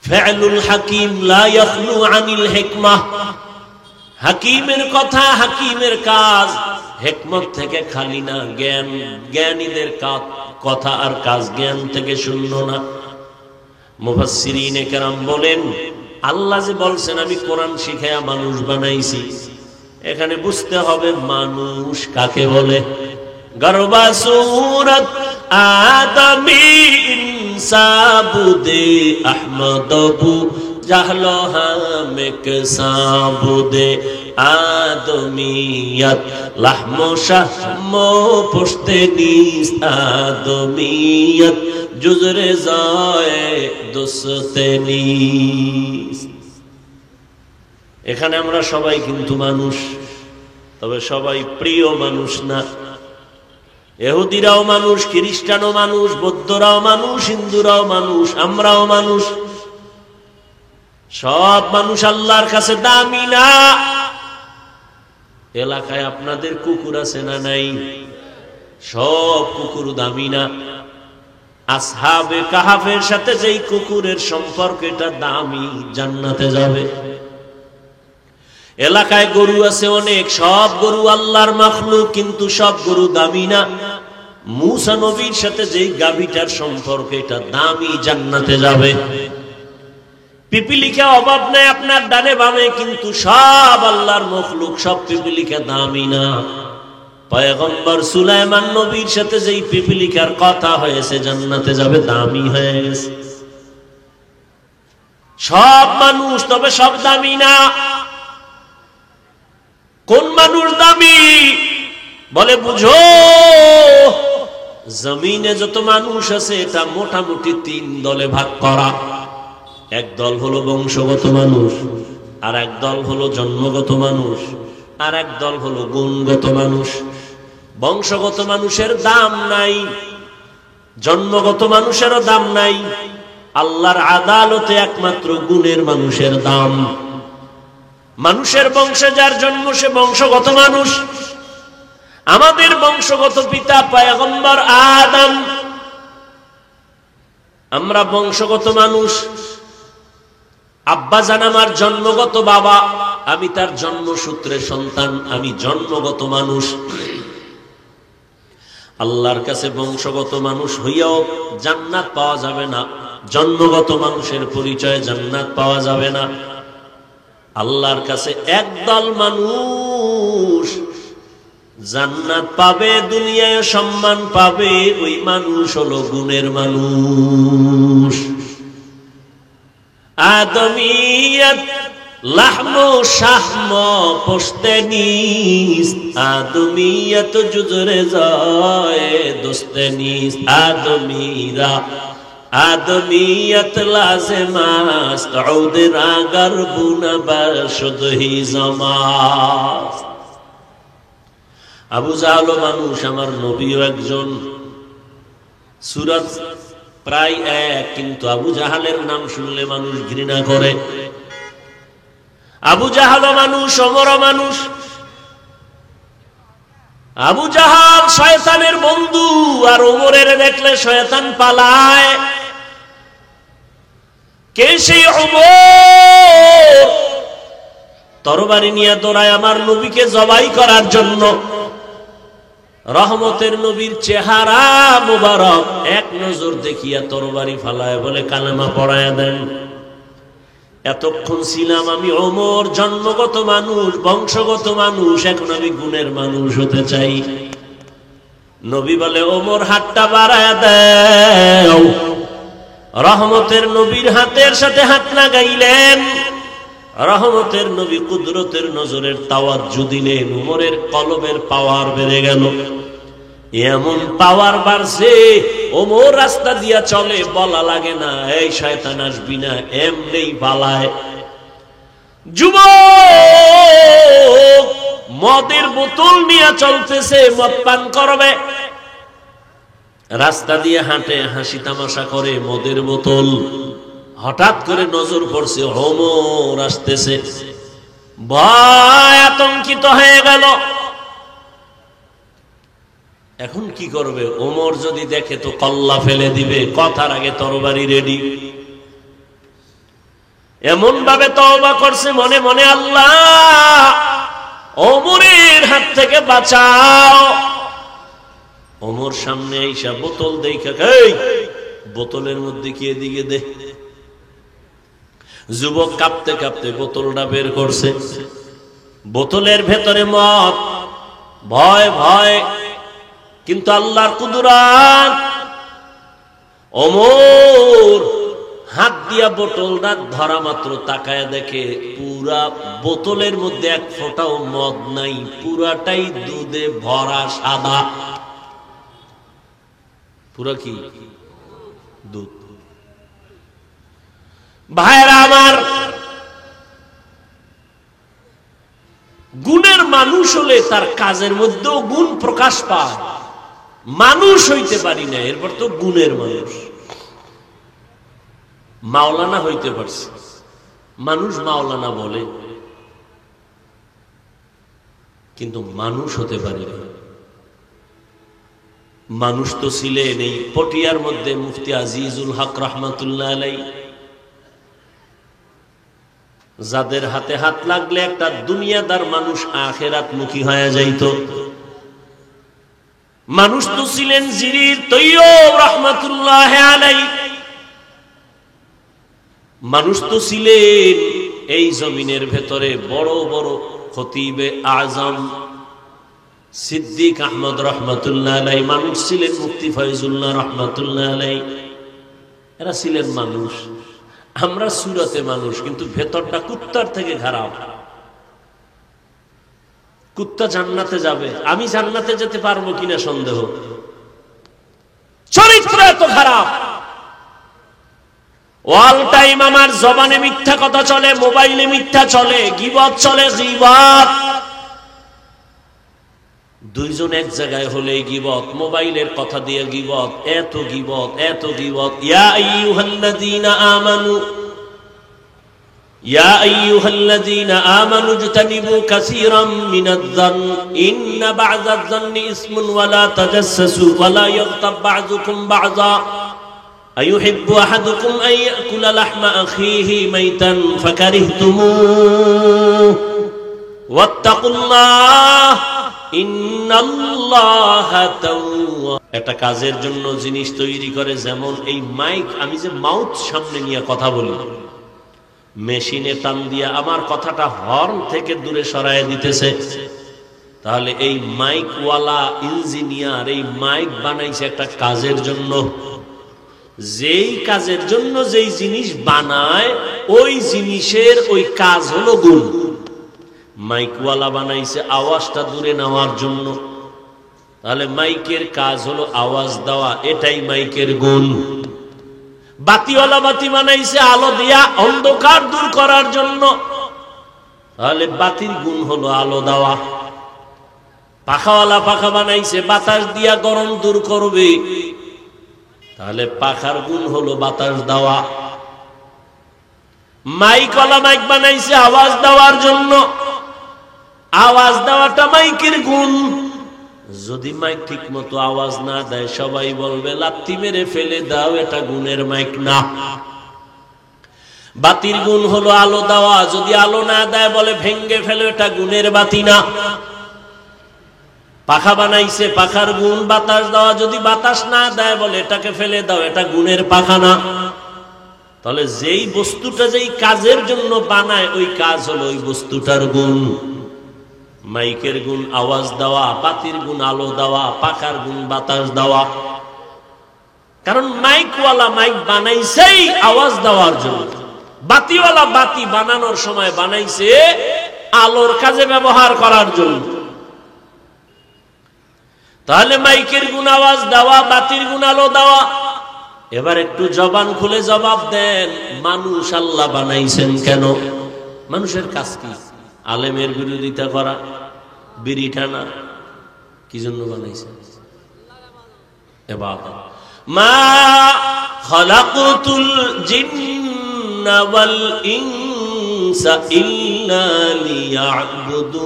Speaker 1: ফা'লুল হাকিম লা ইয়াখলু আনিল হিকমাহ, হাকিমের কথা, হাকিমের কাজ হিকমত থেকে খালি না। জ্ঞান, জ্ঞানীদের কথা আর কাজ জ্ঞান থেকে শূন্য না। মুফাসসিরিনে কেরাম বলেন, আল্লাহ যে বলছেন আমি কোরআন শিখায়া মানুষ বানাইছি, এখানে বুঝতে হবে মানুষ কাকে বলে। গরবা সূরত আদমি ইনসাবুদে আহমদবু জাহলো হামেক সাবুদে আদমিয়ত লাহমো শাহমো পুশতে নিস আদমিয়ত জুজরে যায় দুসতে নিস। এখানে আমরা সবাই কিন্তু মানুষ, তবে সবাই প্রিয় মানুষ না। ইহুদিরাও মানুষ, খ্রিস্টানও মানুষ, বৌদ্ধরাও মানুষ, হিন্দুরাও মানুষ, আমরাও মানুষ। সব মানুষ আল্লাহর কাছে দামি না। এলাকায় আপনাদের কুকুর আছে না নাই? সব কুকুর দামি না। আসহাবে কাহাফের সাথে যেই কুকুরের সম্পর্ক, এটা দামি, জান্নাতে যাবে। এলাকায় গরু আছে অনেক, সব গরু আল্লাহর মাখলুক, কিন্তু সব গরু দামি না। মূসা নবীর সাথে যেই গাভীটার সম্পর্ক, এটা দামি, জান্নাতে যাবে। পিপিলিকা অভাব নাই আপনার ডানে বামে, কিন্তু সব আল্লাহর মাখলুক, সব পিপিলিকা দামি না। পয়গম্বর সুলাইমান নবীর সাথে যেই পিপিলিকার কথা হয়েছে, জান্নাতে যাবে, দামি হয়ে গেছে। সব মানুষ, তবে সব দামি না। কোন মানুষ দামি? বলে বুঝো, জমিনে যত মানুষ আছে এটা মোটামুটি 3 দলে ভাগ করা। এক দল হলো বংশগত মানুষ, আর এক দল হলো জন্মগত মানুষ, আর এক দল হলো গুণগত মানুষ। বংশগত মানুষের দাম নাই, জন্মগত মানুষেরও দাম নাই। আল্লাহর আদালতে একমাত্র গুণের মানুষের দাম। মানুষের বংশে যার জন্ম সে বংশগত মানুষ। আমাদের বংশগত পিতা পয়গম্বর আদম, আমরা বংশগত মানুষ। আব্বা জান আমার জন্মগত বাবা, আমি তার জন্মসূত্রের সন্তান, আমি জন্মগত মানুষ। আল্লাহর কাছে বংশগত মানুষ হইয়াও জান্নাত পাওয়া যাবে না, জন্মগত মানুষের পরিচয়ে জান্নাত পাওয়া যাবে না। আল্লাহর কাছে একদল মানুষ জান্নাত পাবে, দুনিয়ায় সম্মান পাবে, ওই মানুষ হলো গুণের মানুষ। আদমিয়ত লাহমো শাহমো পোশতেনিস, আদমিয়ত জুজরে যায় দোস্তেনিস। আদমিরা আদমিয়ত লাজেমাস তাউদের আগার বুনাবার শুধহি জামাস। আবু জাহল মানুষ, আমার নবীও একজন। সূরা প্রায় এক, কিন্তু আবু জাহালের নাম শুনলে মানুষ ঘৃণা করে। আবু জাহাল মানুষ, ওমর মানুষ। আবু জাহাল শয়তানের বন্ধু, আর ওমরের দেখলে শয়তান পালায়। কে সেই ওমর? তরবারি নিয়ে দৌড়ায় আমার নবীকে জবাই করার জন্য। রহমতের নবীর চেহারা মুবারক এক নজর দেখিয়া তরবারি ফালায় বলে কালেমা পড়ায়া দেন। এতক্ষণ ছিলাম আমি ওমর, জন্মগত মানুষ, বংশগত মানুষ, এখন আমি গুণের মানুষ হতে চাই। নবী বলে ওমর হাতটা বাড়ায়া দাও। রহমতের নবীর হাতের সাথে হাত লাগাইলেন। রহমতের নবী কুদরতের নজরের তাওয়াজ্জু দিলেন। ওমরের কলবের পাওয়ার বেড়ে গেল। এমন পাওয়ার বাড়ছে, ওমর রাস্তা দিয়া চলে, বলা লাগে না এই শয়তান আসবি না, এমনি পালায়। যুবক মদের বোতল নিয়ে চলতেছে, মদ পান করবে, রাস্তা দিয়ে হাঁটে, হাসি তামাশা করে, মদের বোতল। হঠাৎ করে নজর পড়ছে ওমর আসতেছে, ভয় আতঙ্কিত হয়ে গেল। এখন কি করবে? ওমর যদি দেখে তো কল্লা ফেলে দিবে, কথার আগে তরবারি রেডি। এমন ভাবে তওবা করছে মনে মনে, আল্লাহ ওমরের হাত থেকে বাঁচাও। ওমর সামনে আইসা বোতল দেখা, এই বোতলের মধ্যে কি এদিকে দে। যুবক কাঁপতে কাঁপতে বোতলটা বের করছে। বোতলের ভেতরে মদ। ভয় ভয়, কিন্তু আল্লাহর কুদরত। ওমর হাত দিয়া বোতলটা ধরা মাত্র তাকায় দেখে পুরা বোতলের মধ্যে এক ফোঁটাও মদ নাই, পুরাটাই দুধে ভরা সাদা। পুরা কি দুধ। ভাইরা আমার, গুণের মানুষ হলে তার কাজের মধ্যেও গুণ প্রকাশ পায়। মানুষ হইতে পারি না, এরপর তো গুণের মানুষ। মাওলানা হইতে পারছে, মানুষ মাওলানা বলে, কিন্তু মানুষ হতে পারি না। মানুষ তো ছিলেন এই পটিয়ার মধ্যে মুফতি আজিজুল হক রহমাতুল্লাহ আলাইহি, যাদের হাতে হাত লাগলে একটা দুনিয়াদার মানুষ আখিরাত মুখী হয়ে যাইত। মানুষ তো ছিলেন জিরির তৈয়ব রহমাতুল্লাহ আলাইহি। মানুষ তো ছিলেন এই জমিনের ভেতরে বড় বড় খতিবে আজম সিদ্দিক আহমদ রহমাতুল্লাহ আলাইহি। মানুষ ছিলেন মুফতি ফয়জুল্লাহ রহমাতুল্লাহ আলাইহি। এরা ছিলেন মানুষ। আমরা সুরতে মানুষ, কিন্তু ভেতরটা কুত্তার থেকে খারাপ। কুত্তা জান্নাতে যাবে, আমি জান্নাতে যেতে পারবো কিনা সন্দেহ। চরিত্র এত খারাপ। অল টাইম আমার জবানে মিথ্যা কথা চলে, মোবাইলে মিথ্যা চলে, গীবত চলে, গীবত। দুইজন এক জায়গায় হলে গীবত, মোবাইলের কথা দিয়ে গীবত, এত গীবত এত গীবত। ইয়া আইয়ুহাল্লাযীনা আমানু ইয়া আইয়ুহাল্লাযীনা আমানু ইজতানিবু কাসীরাম মিনায-যন্ন ইন্না বা'যায-যন্নি ইসমুন ওয়া লা তাজাসসাসু ওয়া লা ইয়াগতাব বা'যুকুম বা'যা আইয়ুহিব্বু আহাদুকুম আন ইয়াকুলা লাহমা আখিহি মাইতান ফাকারিহতুমুহু ওয়াত্তাকুল্লাহ ইন্নাল্লাহা তাওয়াব। একটা কাজের জন্য জিনিস তৈরি করে, যেমন এই মাইক, আমি যে মাউথ সামনে নিয়ে কথা বলি, মেশিনে টান দিয়া আমার কথাটা হর্ন থেকে দূরে সরায় দিতেছে, তাহলে এই মাইকওয়ালা ইঞ্জিনিয়ার এই মাইক বানাইছে একটা কাজের জন্য। যেই কাজের জন্য যেই জিনিস বানায়, ওই জিনিসের ওই কাজ হলো গুণ। মাইকওয়ালা বানাইছে আওয়াজটা দূরে নেওয়ার জন্য, তাহলে মাইকের কাজ হলো আওয়াজ দেওয়া, এটাই মাইকের গুণ। বাতিওয়ালা বাতি বানাইছে আলো দিয়া অন্ধকার দূর করার জন্য, তাহলে বাতির গুণ হলো আলো দেওয়া। পাখাওয়ালা পাখা বানাইছে বাতাস দিয়া গরম দূর করবে, তাহলে পাখার গুণ হলো বাতাস দেওয়া। মাইকওয়ালা মাইক বানাইছে আওয়াজ দেওয়ার জন্য, আওয়াজ দেওয়াটা মাইকের গুণ। যদি মাইক ঠিক মতো আওয়াজ না দেয়, সবাই বলবে লাত্তি মেরে ফেলে দাও, এটা গুণের মাইক না। বাতির গুণ হলো আলো দেওয়া, যদি আলো না দেয় বলে ভেঙ্গে ফেলো, এটা গুণের বাতি না। পাখা বানাইছে, পাখার গুণ বাতাস দেওয়া, যদি বাতাস না দেয় বলে এটাকে ফেলে দাও, এটা গুণের পাখা না। তাহলে যেই বস্তুটা যেই কাজের জন্য বানায়, ওই কাজ হলো ওই বস্তুটার গুণ। মাইকের গুণ আওয়াজ দেওয়া, বাতির গুণ আলো দেওয়া, পাখার গুণ বাতাস দেওয়া। কারণ মাইকওয়ালা মাইক বানাইছেই আওয়াজ দেওয়ার জন্য, বাতিওয়ালা বাতি বানানোর সময় বানাইছে আলোর কাজে ব্যবহার করার জন্য। তাহলে মাইকের গুণ আওয়াজ দেওয়া, বাতির গুণ আলো দেওয়া। এবার একটু জবান খুলে জবাব দেন, মানুষ আল্লাহ বানাইছেন কেন? মানুষের কাজ কি? আলেমের বিরোধিতা করা, বিড়ি টানা। কি জন্য বানাইছেন? ইবাদত। মা খালাকতুল জিন্না ওয়াল ইনসা ইল্লা লিয়াবুদুন।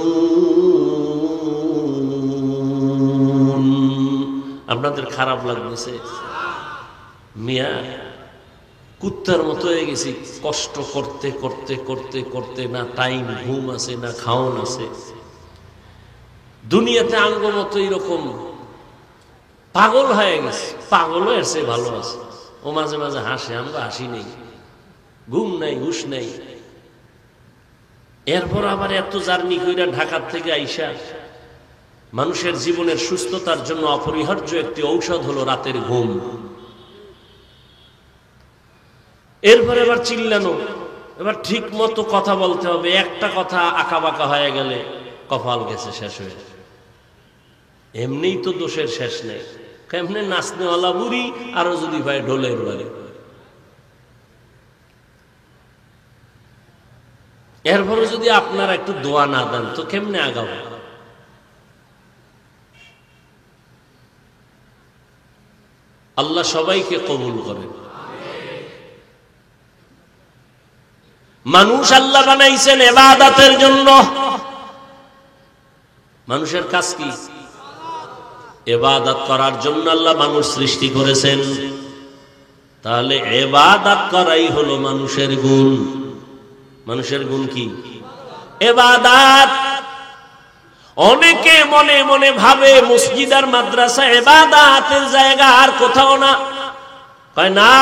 Speaker 1: আপনাদের খারাপ লাগতেছে? মিয়া কুত্তার মতো হয়ে গেছি, কষ্ট করতে করতে করতে করতে, না টাইম ঘুম আছে না খাওন আছে। দুনিয়াতে আঙ্গ মতো এরকম পাগল হয়ে গেছে। পাগল হয়েছে ভালো আছে, ও মাঝে মাঝে হাসে, আমরা হাসি নেই, ঘুম নাই হুশ নাই। এরপর আবার এত জার্নি কইরা ঢাকার থেকে আইসা, মানুষের জীবনের সুস্থতার জন্য অপরিহার্য একটি ঔষধ হলো রাতের ঘুম। এরপরে এবার চিল্লানো, এবার ঠিক মতো কথা বলতে হবে। একটা কথা আঁকা বাঁকা হয়ে গেলে কপাল গেছে, শেষ হয়ে। এমনিই তো দোষের শেষ নেই, কেমনে নাচনেওয়ালা বুড়ি, আরো যদি ভাই ঢোলের বাড়ি। এরপরে যদি আপনারা একটু দোয়া না দেন, তো কেমনে আগাবো? আল্লাহ সবাইকে কবুল করেন। মানুষ আল্লাহ বানাইছেন ইবাদতের জন্য। মানুষের কাজ কি? ইবাদত করার জন্য আল্লাহ মানুষ সৃষ্টি করেছেন। তাহলে ইবাদত করাই হলো মানুষের গুণ। মানুষের গুণ কি? ইবাদত। অনেকে মনে মনে ভাবে মসজিদ আর মাদ্রাসা ইবাদতের জায়গা, আর কোথাও না। কয় না,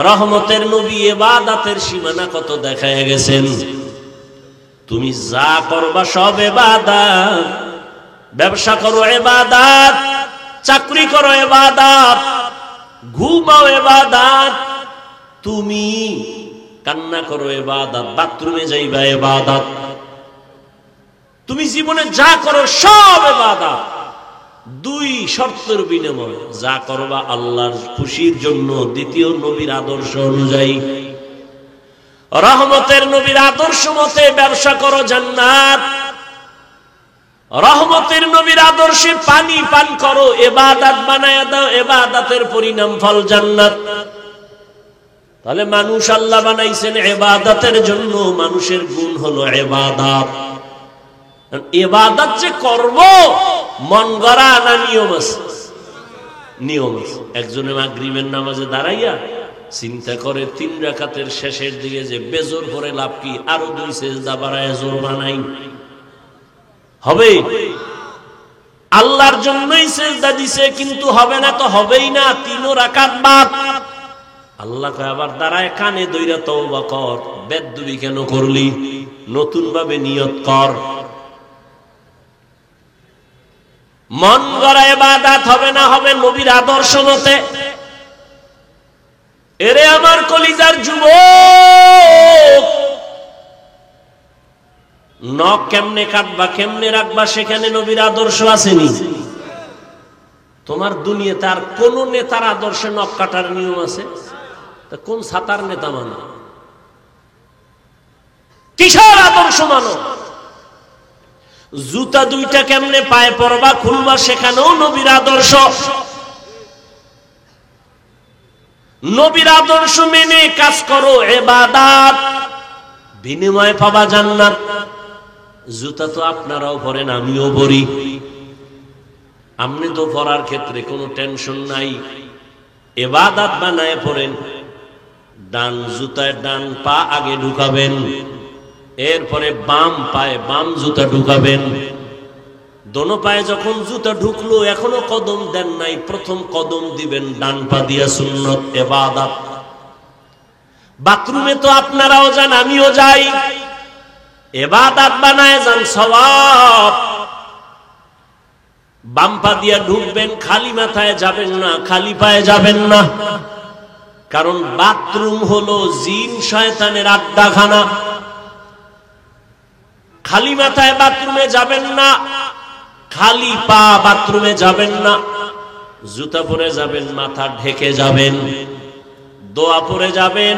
Speaker 1: রহমতের নবী ইবাদতের সীমানা কত দেখায় গেছেন। তুমি যা করবা সব ইবাদত। ব্যবসা করো ইবাদত, চাকরি করো ইবাদত, ঘুমাও ইবাদত, তুমি কান্না করো ইবাদত, বাথরুমে যাইবা ইবাদত, তুমি জীবনে যা করো সব ইবাদত। দুই শর্তের বিনিময় যা করবা আল্লাহর খুশির জন্য, দ্বিতীয় নবীর আদর্শ অনুযায়ী। রহমতের নবীর আদর্শ মতে ব্যবসা করো জান্নাত, রহমতের নবীর আদর্শে পানি পান করো, ইবাদত বানায়া দাও, ইবাদতের পরিণাম ফল জান্নাত। তাহলে মানুষ আল্লাহ বানাইছেন ইবাদতের জন্য, মানুষের গুণ হলো ইবাদত। ইবাদত যে করব মন গড়া না নিয়ম আছে? নিয়ম আছে। একজনে মাগরিবের নামাজে দাঁড়াইয়া চিন্তা করে 3 রাকাতের শেষের দিকে যে বেজোর করে লাভ কি, আরো 2 সেজদা বাড়ায় জোর বানাই হবে? আল্লাহর জন্যই সেজদা দিছে, কিন্তু হবে না তো হবেই না, 3 রাকাত বাদ। আল্লাহ কয় আবার দাঁড়ায় কানে দইরা তওবা কর, বেদবি কেন করলি, নতুন ভাবে নিয়ত কর। মন গড়া ইবাদত হবে না, হবে নবীর আদর্শ মতে। এরে আমার কলিজার যুবক, নখ কেমনে কাটবা, কেমনে রাখবা, সেখানে নবীর আদর্শ আসেনি? তোমার দুনিয়াতে আর কোন নেতার আদর্শে নখ কাটার নিয়ম আছে? তা কোন সাতার নেতা মানো? কিসের আদর্শ মানো? জুতা 2টা কেমনে পায়ে পরবা, খুলবা, সেখানেও নবীর আদর্শ। নবীর আদর্শ মেনে কাজ করো, ইবাদত, বিনিময়ে পাবা জান্নাত। জুতা তো আপনারাও পরেন, আমিও পরি। আপনি তো পরার ক্ষেত্রে কোনো টেনশন নাই, ইবাদত বানায় পড়েন। ডান জুতায় ডান পা আগে ঢুকাবেন, এরপরে বাম পায়ে বাম জুতা ঢুকাবেন। দোনো পায়ে যখন জুতা ঢুকলো, এখনো কদম দেন নাই, প্রথম কদম দিবেন ডান পা দিয়া, সুন্নত ইবাদত। বাথরুমে তো আপনারাও যান, আমিও যাই, ইবাদত বানায় যান, সওয়াব। বাম পা দিয়া ঢুকবেন, খালি মাথায় যাবেন না, খালি পায়ে যাবেন না, কারণ বাথরুম হলো জিন শয়তানের আড্ডাখানা। খালি মাথায় বাথরুমে যাবেন না, খালি পা বাথরুমে যাবেন না, জুতা পরে যাবেন, মাথা ঢেকে যাবেন, দোয়া পরে যাবেন।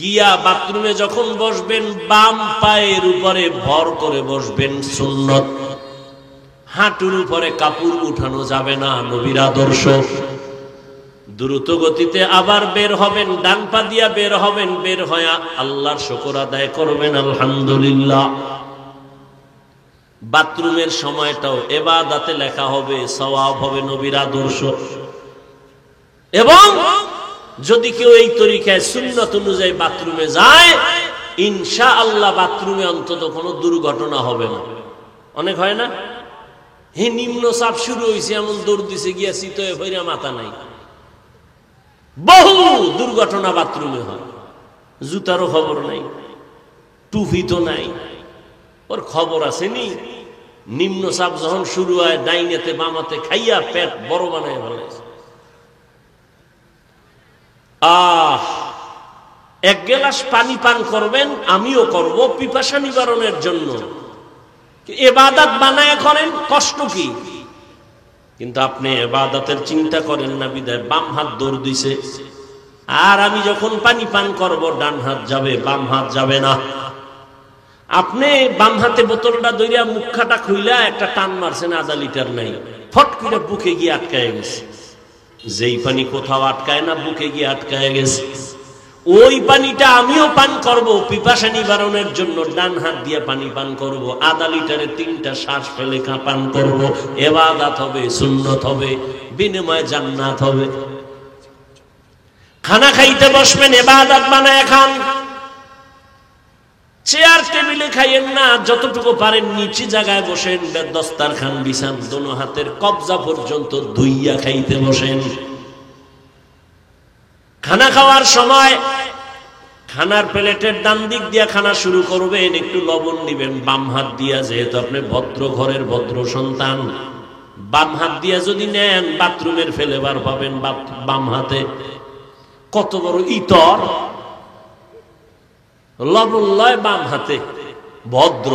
Speaker 1: গিয়া বাথরুমে যখন বসবেন, বাম পায়ের উপরে ভর করে বসবেন, সুন্নত। হাঁটুর উপরে কাপড় উঠানো যাবে না, নবীর আদর্শ। দ্রুত গতিতে আবার বের হবেন, ডান পা দিয়া বের হবেন, বের হয়ে আল্লাহর শুকর আদায় করবেন, আলহামদুলিল্লাহ। বাথরুমের সময়টাও ইবাদতে লেখা হবে, সওয়াব হবে, নবীর আদর্শ। এবং যদি কেউ এই তরিকায় সুন্নত অনুযায়ী বাথরুমে যায়, ইনশাআল্লাহ বাথরুমে অন্তত কোনো দুর্ঘটনা হবে না। অনেক হয় না, হে নিম্ন চাপ শুরু হয়েছে, এমন দৌড় দিছে, গিয়া চিতয়ে ভইরা মাথা নাই। বহু দুর্ঘটনা বাথরুমে হয়, জুতারও খবর নাই, টুপি তো নাই, ওর খবর আসেনি। নিম্ন চাপ যখন শুরু হয়, ডাইনেতে বামাতে খাইয়া পেট বড় বানায় ফেলেছে। এক গ্লাস পানি পান করবেন, আমিও করব, পিপাসা নিবারণের জন্য। ইবাদত বানায় করেন, কষ্ট কি? কিন্তু আপনি ইবাদতের চিন্তা করেন না, বিদায় বাম হাত দৌড় দিছে। আর আমি যখন পানি পান করব, ডান হাত যাবে, বাম হাত যাবে না। আপনি বাম হাতে বোতলটা ধরিয়া মুখখাটা খুইলা একটা টান মারছেন, আধা লিটার নাই, ফট করে বুকে গিয়ে আটকায় গেছে। যেই পানি কোথাও আটকায় না, বুকে গিয়ে আটকায় গেছে। ওই পানিটা আমিও পান করব, পিপাসা নিবারণের জন্য ডান হাত দিয়ে পানি পান করব, আধা লিটারে 3টা শ্বাস ফেলে পান করব। ইবাদত হবে, সুন্নত হবে, বিনিময়ে জান্নাত হবে। খানা খাইতে বসবেন, ইবাদত বানায় খান। চেয়ার টেবিলে খাইয়েন না, যতটুকু পারেন নিচে জায়গায় বসেন, দস্তারখান বিছান, দোনো হাতের কবজা পর্যন্ত ধুইয়া খাইতে বসেন। খানা খাওয়ার সময় খানার প্লেটের ডান দিক দিয়া খানা শুরু করবেন, একটু লবণ দিবেন বাম হাত দিয়া, যেহেতু আপনি ভদ্র ঘরের ভদ্র সন্তান। বাম হাত দিয়া যদি নেন, বাথরুমের ফেলেবার পাবেন বাম হাতে। কত বড় ইতর, লবণ লয় বাম হাতে, ভদ্র।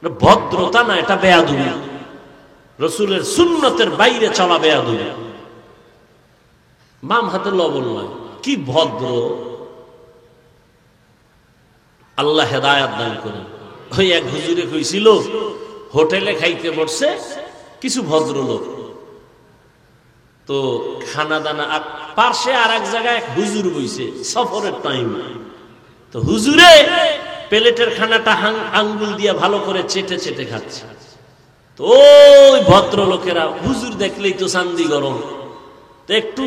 Speaker 1: ভদ্রতা না, এটা বেয়াদবি, রসুলের সুন্নতের বাইরে চলা বেয়াদবি। বাম হাতে লবণ নয়, কি ভদ্র! আল্লাহ হেদায়াত দান করেন। ওই এক হুজুরে কইছিল, হোটেলে খাইতে বসছে কিছু ভদ্রলোক, তো খানা দানা পার্শ্বে আর এক জায়গায় হুজুর বইছে সফরের টাইম। তো হুজুরে প্লেটের খানাটা আঙ্গুল দিয়ে ভালো করে চেটে চেটে খাচ্ছে। তো ওই ভদ্রলোকেরা হুজুর দেখলেই তো চান্দি গরম, তো একটু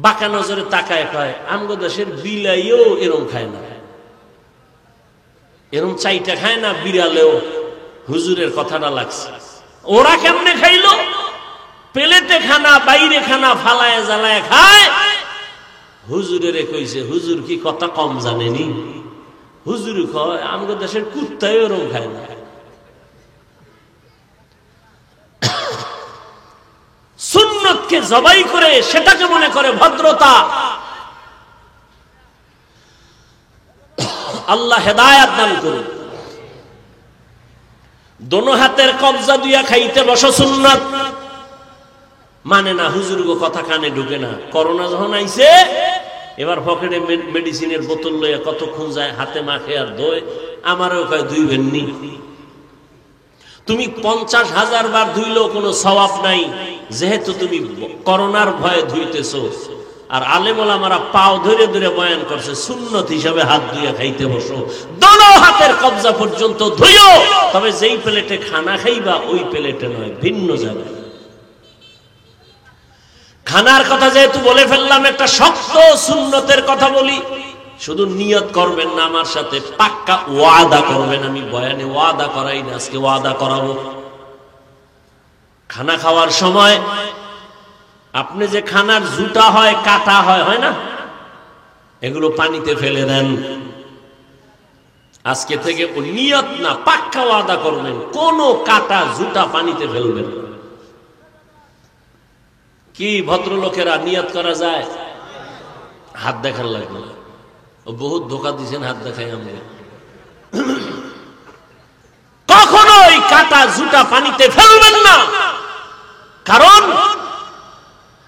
Speaker 1: বাঁকা নজরে তাকায়, কয় আমগো দেশের বিলাইও এরম খায় না, এরম চাইটা খায় না বিড়ালেও। হুজুরের কথাটা লাগছে। ওরা কেমনে খাইলো? প্লেটে খানা বাইরে খানা ফালায় জ্বালায় খায়। হুজুরের কইছে, হুজুর কি কথা কম জানেনি? হুজুর কয় আমগো দেশের কুত্তায় ওরম খায় না। সুন্নতকে জবাই করে সেটাকে মনে করে ভদ্রতা। আল্লাহ হেদায়াত দান করুন। দোনো হাতের কবজা দিয়া খাইতে বসো সুন্নাত মানে না। হুজুর গো কথা কানে ঢুকে না। করোনা যখন আইছে এবার পকেটে মেডিসিনের বোতল লইয়া কতক্ষণ যায়, হাতে মাখে আর ধোয়। আমারও কয় ধুইবেন নি। তুমি 50,000 বার ধুইলেও কোনো সওয়াব নাই, যেহেতু তুমি করোনার ভয়ে ধুইতেছো। আর আলেম ওলামারা পাও ধরে ধরে বয়ান করছে সুন্নত হিসাবে হাত ধুইয়া খাইতে বসো, দোনো হাতের কবজা পর্যন্ত ধুইও, তবে যেই প্লেটে খানা খাইবা ওই প্লেটে নয়, ভিন্ন জায়গায়। খানার কথা যেহেতু বলে ফেললাম, একটা শক্ত সুন্নতের কথা বলি। শুধু নিয়ত করবেন না, আমার সাথে পাক্কা ওয়াদা করবেন। আমি বয়ানে ওয়াদা করাই না, আজকে ওয়াদা করাবো। খানা খাওয়ার সময় আপনি যে খানার জুটা হয়, কাটা হয়, হয় না, এগুলো পানিতে ফেলে দেন। আজকে থেকে ও নিয়ত না, পাক্কা ওয়াদা করবেন কোন কাটা জুটা পানিতে ফেলবেন। কি ভদ্রলোকেরা নিয়ত করা যায়? হাত দেখার লাগবে না। ও বহুত ধোকা দিয়েছেন, হাত দেখাই আমরা। কখনোই কাটা জুটা পানিতে ফেলবেন না, কারণ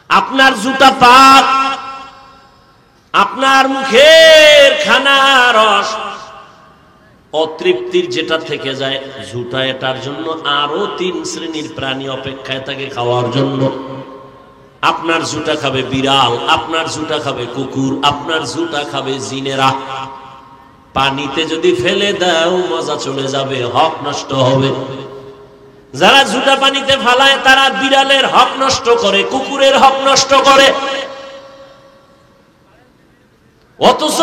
Speaker 1: আপনার জুতা পাক, আপনার মুখের খানা রস অতৃপ্তির যেটা থেকে যায় জুতা, এটার জন্য আরো 3 শ্রেণীর প্রাণী অপেক্ষায় থাকে খাওয়ার জন্য। আপনার জুতা খাবে বিড়াল, আপনার জুতা খাবে কুকুর, আপনার জুতা খাবে জিনেরা। পানিতে যদি ফেলে দাও মজা চলে যাবে, হক নষ্ট হবে। যারা জুতা পানিতে ফালায় তারা বিড়ালের হক নষ্ট করে, কুকুরের হক নষ্ট করে। অথচ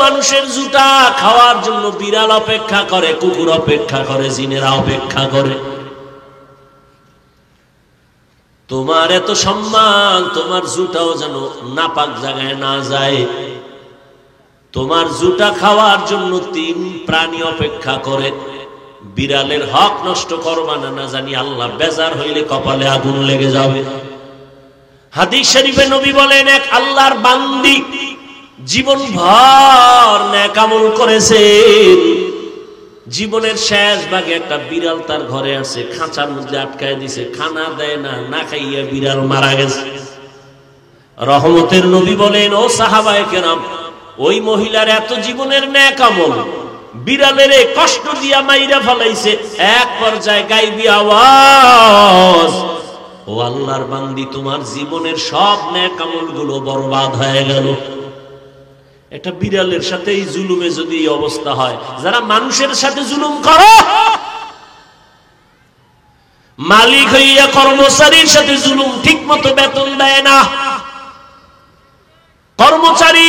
Speaker 1: মানুষের জুতা খাওয়ার জন্য বিড়াল অপেক্ষা করে, কুকুর অপেক্ষা করে, জিনেরা অপেক্ষা করে। তোমার এত সম্মান, তোমার জুতাও যেন নাপাক জায়গায় না যায়। তোমার জুতা খাওয়ার জন্য 3 প্রাণী অপেক্ষা করে। বিড়ালের হক নষ্ট করবা না, না জানি আল্লাহ বেজার হইলে কপালে আগুন লেগে যাবে। হাদিস শরীফে নবী বলেন, এক আল্লাহর বান্দি জীবন ভর নেক আমল করেছেন, জীবনের শেষ ভাগে একটা বিড়াল তার ঘরে আছে, খাঁচার মধ্যে আটকায় দিছে, খানা দেয় না, না খাইয়া বিড়াল মারা গেছে। রহমতের নবী বলেন, ও সাহাবায়ে কেরাম, ওই মহিলার এত জীবনের নেক আমল বিড়ালের কষ্ট দিয়া মাইরা ফলাইছে। এক পর্যায়ে গাইবি আওয়াজ, ও আল্লাহর বান্দি, তোমার জীবনের সব নেক আমল গুলো বরবাদ হয়ে গেল। একটা বিড়ালের সাথে এই জুলুমে যদি এই অবস্থা হয়, যারা মানুষের সাথে জুলুম করো, মালিক হইয়া কর্মচারীর সাথে জুলুম, ঠিক মতো বেতন দেয় না, কর্মচারী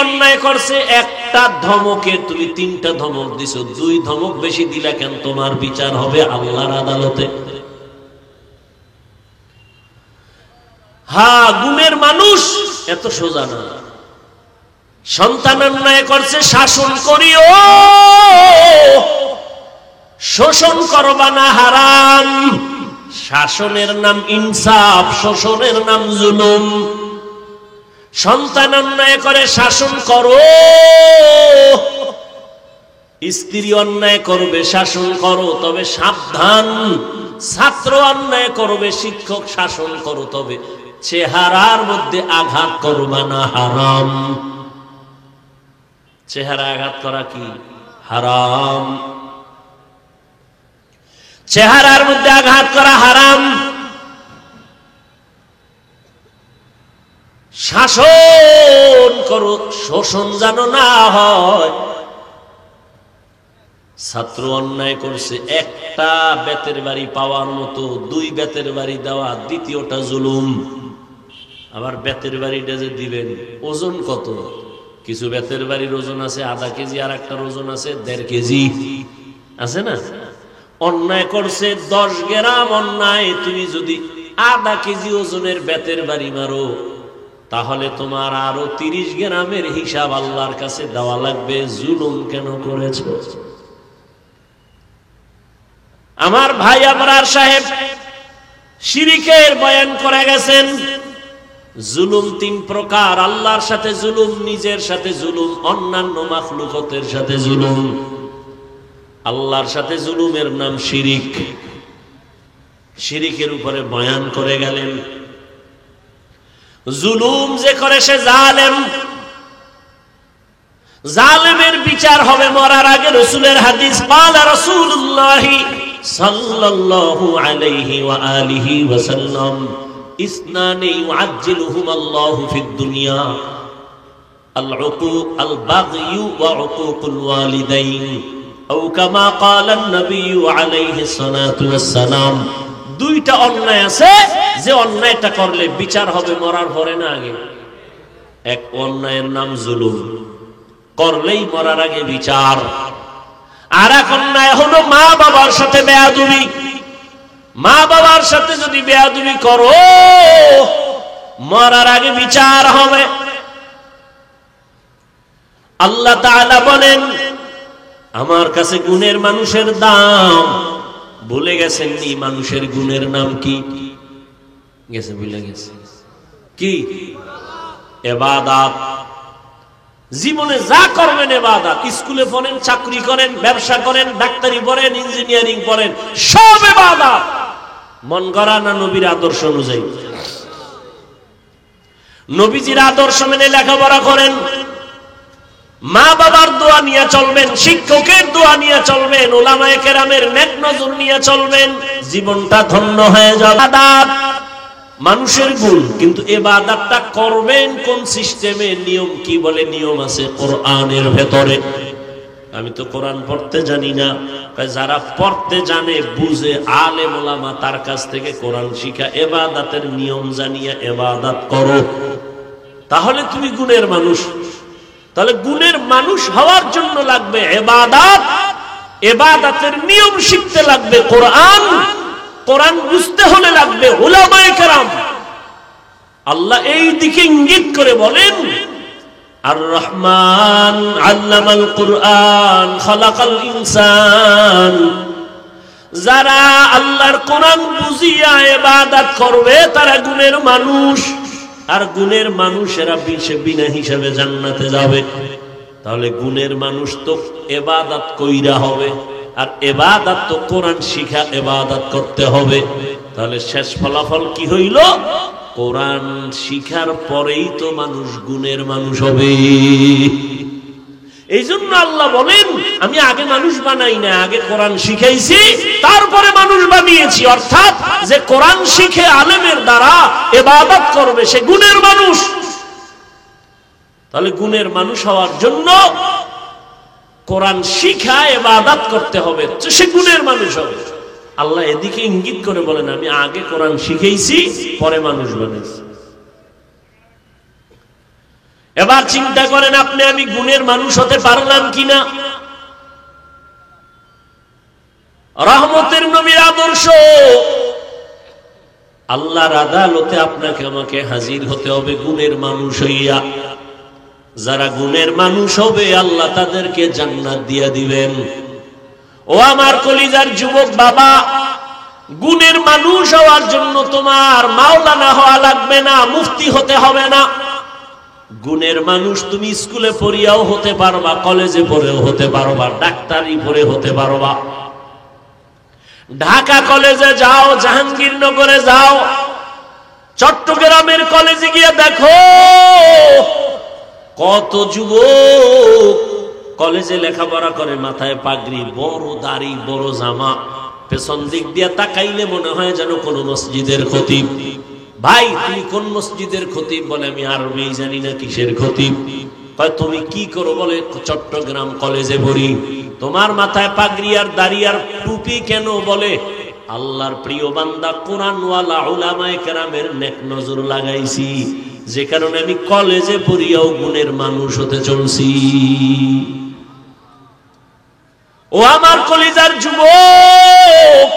Speaker 1: অন্যায় করছে, একটা ধমকে তুমি 3টা ধমক দিছো, 2 ধমক বেশি দিলা কেন? তোমার বিচার হবে আল্লাহর আদালতে। হ্যাঁ, গুণের মানুষ এত সোজা না। সন্তান অন্যায় করছে, শাসন করিও, শোষণ করবা না, হারাম। শাসনের নাম ইনসাফ, শোষণের নাম জুলুম। সন্তান অন্যায় করে, শাসন করো। স্ত্রী অন্যায় করবে, শাসন করো, তবে সাবধান। ছাত্র অন্যায় করবে, শিক্ষক শাসন করো, তবে চেহারার মধ্যে আঘাত করবা না, হারাম। চেহারা আঘাত করা কি? হারাম। চেহারার মধ্যে আঘাত করা হারাম। শাসন করো, শোষণ যেন না হয়। ছাত্র অন্যায় করছে, একটা বেতের বাড়ি পাওয়ার মতো 2 বেতের বাড়ি দেওয়া, দ্বিতীয়টা জুলুম। আবার বেতের বাড়িটা যে দিবেন ওজন কত? কিছু বেতের বাড়ির ওজন আছে আধা কেজি, আর একটার ওজন আছে 1.5 কেজি, আছে না? অন্যায় করছে 10 গ্রাম অন্যায়, তুমি যদি আধা কেজি ওজনের বেতের বাড়ি মারো, তাহলে তোমার আরো 30 গ্রামের হিসাব আল্লাহর কাছে দেওয়া লাগবে। জুলুম কেন করেছ? আমার ভাই আবরার সাহেব শিরিকের বয়ান করে গেছেন। জুলুম 3 প্রকার, আল্লাহর সাথে জুলুম, নিজের সাথে জুলুম, অন্যান্য মাখলুকাতের সাথে জুলুম। আল্লাহর সাথে জুলুমের নাম শিরিক। শিরিকের উপরে বয়ান করে গেলেন। জুলুম যে করে সে জালেম, জালেমের বিচার হবে মরার আগে। রাসূলের হাদিস, ক্বালা রাসূলুল্লাহ সাল্লাল্লাহু আলাইহি ওয়া আলিহি ওয়া সাল্লাম, ইসনানি ইউআজ্জিলুহুমা আল্লাহু ফিদ দুনিয়া, আল উকুক আল বাগয়ু ওয়া উকুকুল ওয়ালিদাইন, আও কামা ক্বালা an-নবী আলাইহিস সালাতু ওয়াস সালাম। 2টা অন্যায় আছে যে অন্যায়টা করলে বিচার হবে মরার পরে না আগে। এক অন্যায়ের নাম জুলুম, করলেই মরার আগে বিচার। আর এক অন্যায় হলো মা বাবার সাথে বেয়াদবি। মা বাবার সাথে যদি বেয়াদবি করো, মরার আগে বিচার হবে। আল্লাহ তাআলা বলেন, আমার কাছে গুণের মানুষের দাম। ভুলে গেছেন নি মানুষের গুণের নাম কি? গেছে, ভুলে গেছে কি? ইবাদত। জীবনে যা করবেন ইবাদত। স্কুলে পড়েন, চাকরি করেন, ব্যবসা করেন, ডাক্তারি পড়েন, ইঞ্জিনিয়ারিং পড়েন, সব ইবাদত। মন গড়া না নবীর আদর্শ অনুযায়ী? নবীজির আদর্শ মেনে লেখাপড়া করেন, মা বাবার দোয়া নিয়ে চলবেন, শিক্ষকের দোয়া নিয়ে চলবেন, উলামায়ে কেরামের নেক নজর নিয়ে চলবেন, জীবনটা ধন্য হয়ে যাবে। ইবাদত মানুষের গুণ, কিন্তু ইবাদতটা করবেন কোন সিস্টেমে? নিয়ম কি বলে? নিয়ম আছে কোরআনের ভেতরে। আমি তো কোরআন পড়তে জানি না। যারা পড়তে জানে, বুঝে, আলেম ওলামা, তার কাছ থেকে কোরআন শিখা, ইবাদতের নিয়ম জানিয়া ইবাদত করো, তাহলে তুমি গুণের মানুষ। তাহলে গুণের মানুষ হওয়ার জন্য লাগবে ইবাদত, ইবাদতের নিয়ম শিখতে লাগবে কোরআন, কোরআন বুঝতে হলে লাগবে উলামায়ে কেরাম। আল্লাহ এই দিকে ইঙ্গিত করে বলেন, আর রহমান আল্লামাল কুরআন খালাকাল ইনসান। যারা আল্লাহর কোরআন বুঝিয়া ইবাদত করবে তারা গুণের মানুষ। আর গুণের মানুষেরা বিনা হিসাবে জান্নাতে যাবে। তাহলে গুণের মানুষ তো ইবাদত কইরা হবে, আর ইবাদত তো কোরআন শিখা ইবাদত করতে হবে। তাহলে শেষ ফলাফল কি হইল? কোরআন শিখার পরেই তো মানুষ গুণের মানুষ হবে। এই জন্য আল্লাহ বলেন, আমি আগে মানুষ বানাই না, আগে কোরআন শিখাইছি, তারপরে মানুষ বানিয়েছি। অর্থাৎ যে কোরআন শিখে আলেমের দ্বারা ইবাদত করবে সে গুণের মানুষ। তাহলে গুণের মানুষ হওয়ার জন্য কোরআন শিখা ইবাদত করতে হবে, সে গুণের মানুষ হবে। আল্লাহ এদিকে ইঙ্গিত করে বলেন, আমি আগে কোরআন শিখাইছি, পরে মানুষ বানাইছি। এবার চিন্তা করেন, আপনি আমি গুণের মানুষ হতে পারলাম কিনা? রহমতের নবীর আদর্শ, আল্লাহর আদালতে আপনাকে আমাকে হাজির হতে হবে গুণের মানুষ হইয়া। যারা গুণের মানুষ হবে আল্লাহ তাদেরকে জান্নাত দিয়ে দিবেন। ও আমার কলিজার যুবক বাবা, গুণের মানুষ হওয়ার জন্য তোমার মাওলানা হওয়া লাগবে না, মুফতি হতে হবে না। গুণের মানুষ তুমি স্কুলে পড়িয়াও হতে পারবা, কলেজে পড়েও হতে পারবা, ডাক্তারি পড়ে হতে পারবা। ঢাকা কলেজে যাও, জাহাঙ্গীরনগরে যাও, চট্টগ্রামের কলেজে গিয়ে দেখো কত যুবক কলেজে লেখাপড়া করে, মাথায় পাগড়ি, বড় দাড়ি, বড় জামা, পেছন দিক দিয়ে তাকাইলে মনে হয় যেন কোন মসজিদের খতিব। ভাই তুমি কোন মসজিদের খতিব? বলে আমি আরবি জানি না কিসের খতিব। কয় তুমি কি করো? বলে চট্টগ্রাম কলেজে পড়ি। তোমার মাথায় পাগড়ি আর দাড়ি আর টুপি কেন? বলে আল্লাহর প্রিয় বান্দা কোরআনওয়ালা উলামায়ে কেরামের নেক নজর লাগাইছি, যে কারণে আমি কলেজে পড়িয়াও গুণের মানুষ হতে চলছি। ও আমার কলিজার যুবক,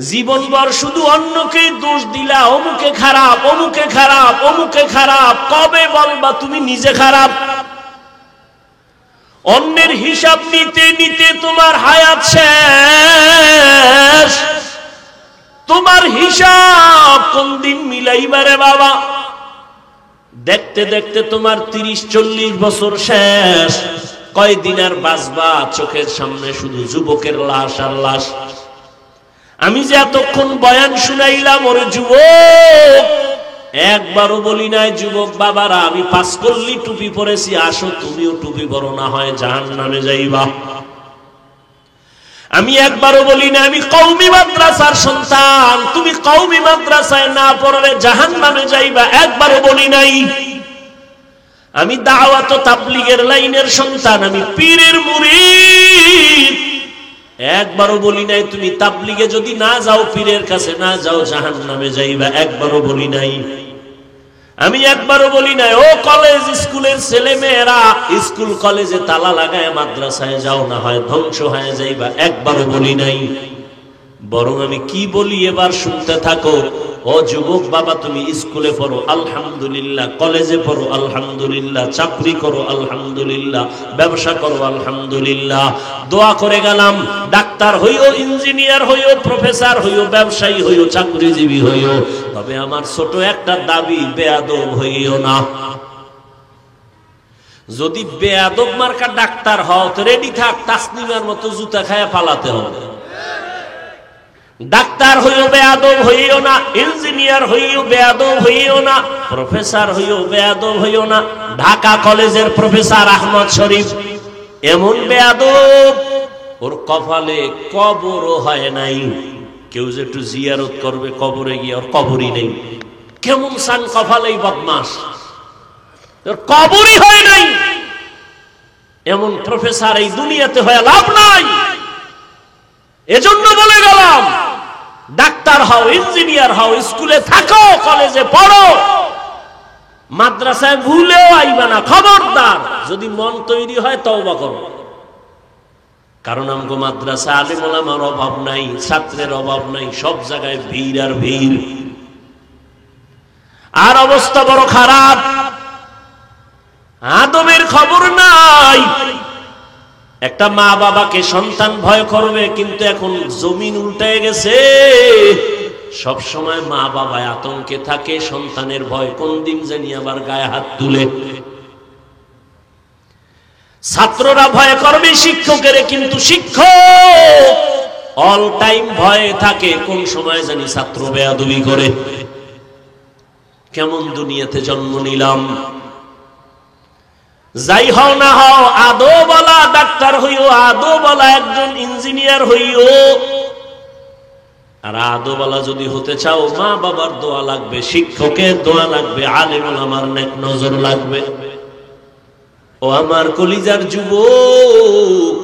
Speaker 1: জীবনভর শুধু অন্যকে দোষ দিলা, অমুকে খারাপ, অমুকে খারাপ, অমুকে খারাপ। কবে বলবা তুমি নিজে খারাপ? অন্যের হিসাব নিতে নিতে তোমার হায়াত শেষ। তোমার হিসাব কোন দিন মিলাইবারে বাবা? দেখতে দেখতে তোমার 30-40 বছর শেষ। কয়দিন আর বাঁচবা? চোখের সামনে শুধু যুবকের লাশ আর লাশ। আমি যে এতক্ষণ বয়ান শুনাইলাম, ওরে যুবক, একবারও বলি নাই যুবক বাবারা আমি 5 কল্লি টুপি পরেছি, আসো তুমিও টুপি পরো, না হয় জাহান্নামে যাইবা। আমি একবারও বলি না আমি কওমি মাদ্রাসার সন্তান, তুমি কওমি মাদ্রাসায় না পড়লে জাহান্নামে যাইবা, একবারও বলি নাই। আমি দাওয়াত ও তাবলীগের লাইনের সন্তান, আমি পীরের মুরিদ, একবারও বলি নাই তুমি তাবলীগে যদি না যাও, পীরের কাছে না যাও, জাহান্নামে যাইবা, একবারও বলি নাই। আমি একবারও বলি নাই ও কলেজ স্কুলের ছেলে মেয়েরা স্কুল কলেজে তালা লাগায় মাদ্রাসায় যাও, না হয় ধ্বংস হয়ে যাইবা, একবারও বলি নাই। বরং আমি কি বলি এবার শুনতে থাকো। ও যুবক বাবা, তুমি স্কুলে পড়ো আলহামদুলিল্লাহ, কলেজে পড়ো আলহামদুলিল্লাহ, চাকরি করো আলহামদুলিল্লাহ, ব্যবসা করো আলহামদুলিল্লাহ। দোয়া করে গেলাম, ডাক্তার হইও, ইঞ্জিনিয়ার হইও, প্রফেসর হইও, ব্যবসায়ী হইও, চাকরিজীবী হইও, তবে আমার ছোট একটা দাবি, বেয়াদব হইও না। যদি বেয়াদব মার্কা ডাক্তার হও তো রেডি থাক, তাসনিমার মতো জুতা খায়া পালাতে হবে। ডাক্তার হইও বেয়াদব হইও না, ইঞ্জিনিয়ার হইও বেয়াদব হইও না, প্রফেসর হইও বেয়াদব হইও না। ঢাকা কলেজের প্রফেসর আহমদ শরীফ এমন বেয়াদব, ওর কপালে কবরও হয় নাই। কেউ যে একটু জিয়ারত করবে কবরে গিয়ে, ওর কবরই নেই। কেমন সান কপালেই বদমাস, ওর কবরই হয় নাই। এমন প্রফেসর এই দুনিয়াতে হয়ে লাভ নাই। এজন্য বলে গেলাম, ডাক্তার হও, ইঞ্জিনিয়ার হও, স্কুলে থাকো, কলেজে পড়ো, মাদ্রাসায় ভুলেও আইবা না, খবরদার। যদি মন তৈরি হয় তওবা করো। কারণ আমগো মাদ্রাসা আলেম ওলামার অভাব নাই, ছাত্রের অভাব নাই, সব জায়গায় ভিড় আর ভিড়। আর অবস্থা বড় খারাপ, আদবের খবর নাই। একটা মা বাবাকে সন্তান ভয় করবে, কিন্তু এখন জমিন উল্টে গেছে। সব সময় মা বাবা আতঙ্কে থাকে, সন্তানের ভয় কোন দিন জানি আবার গায়ে হাত তুলে। ছাত্ররা ভয় করবে শিক্ষকের, কিন্তু শিক্ষক অল টাইম ভয়ে থাকে, কোন সময় জানি ছাত্র বেয়াদবি করে। কেমন দুনিয়াতে জন্ম নিলাম। যাই হও না হও, আদো বলা ডাক্তার হইও, আদো বলা একজন ইঞ্জিনিয়ার হইও। আর আদো বলা যদি হতে চাও, মা বাবার দোয়া লাগবে, শিক্ষকের দোয়া লাগবে, আলেম ওলামার নেক নজর লাগবে। ও আমার কলিজার যুবক,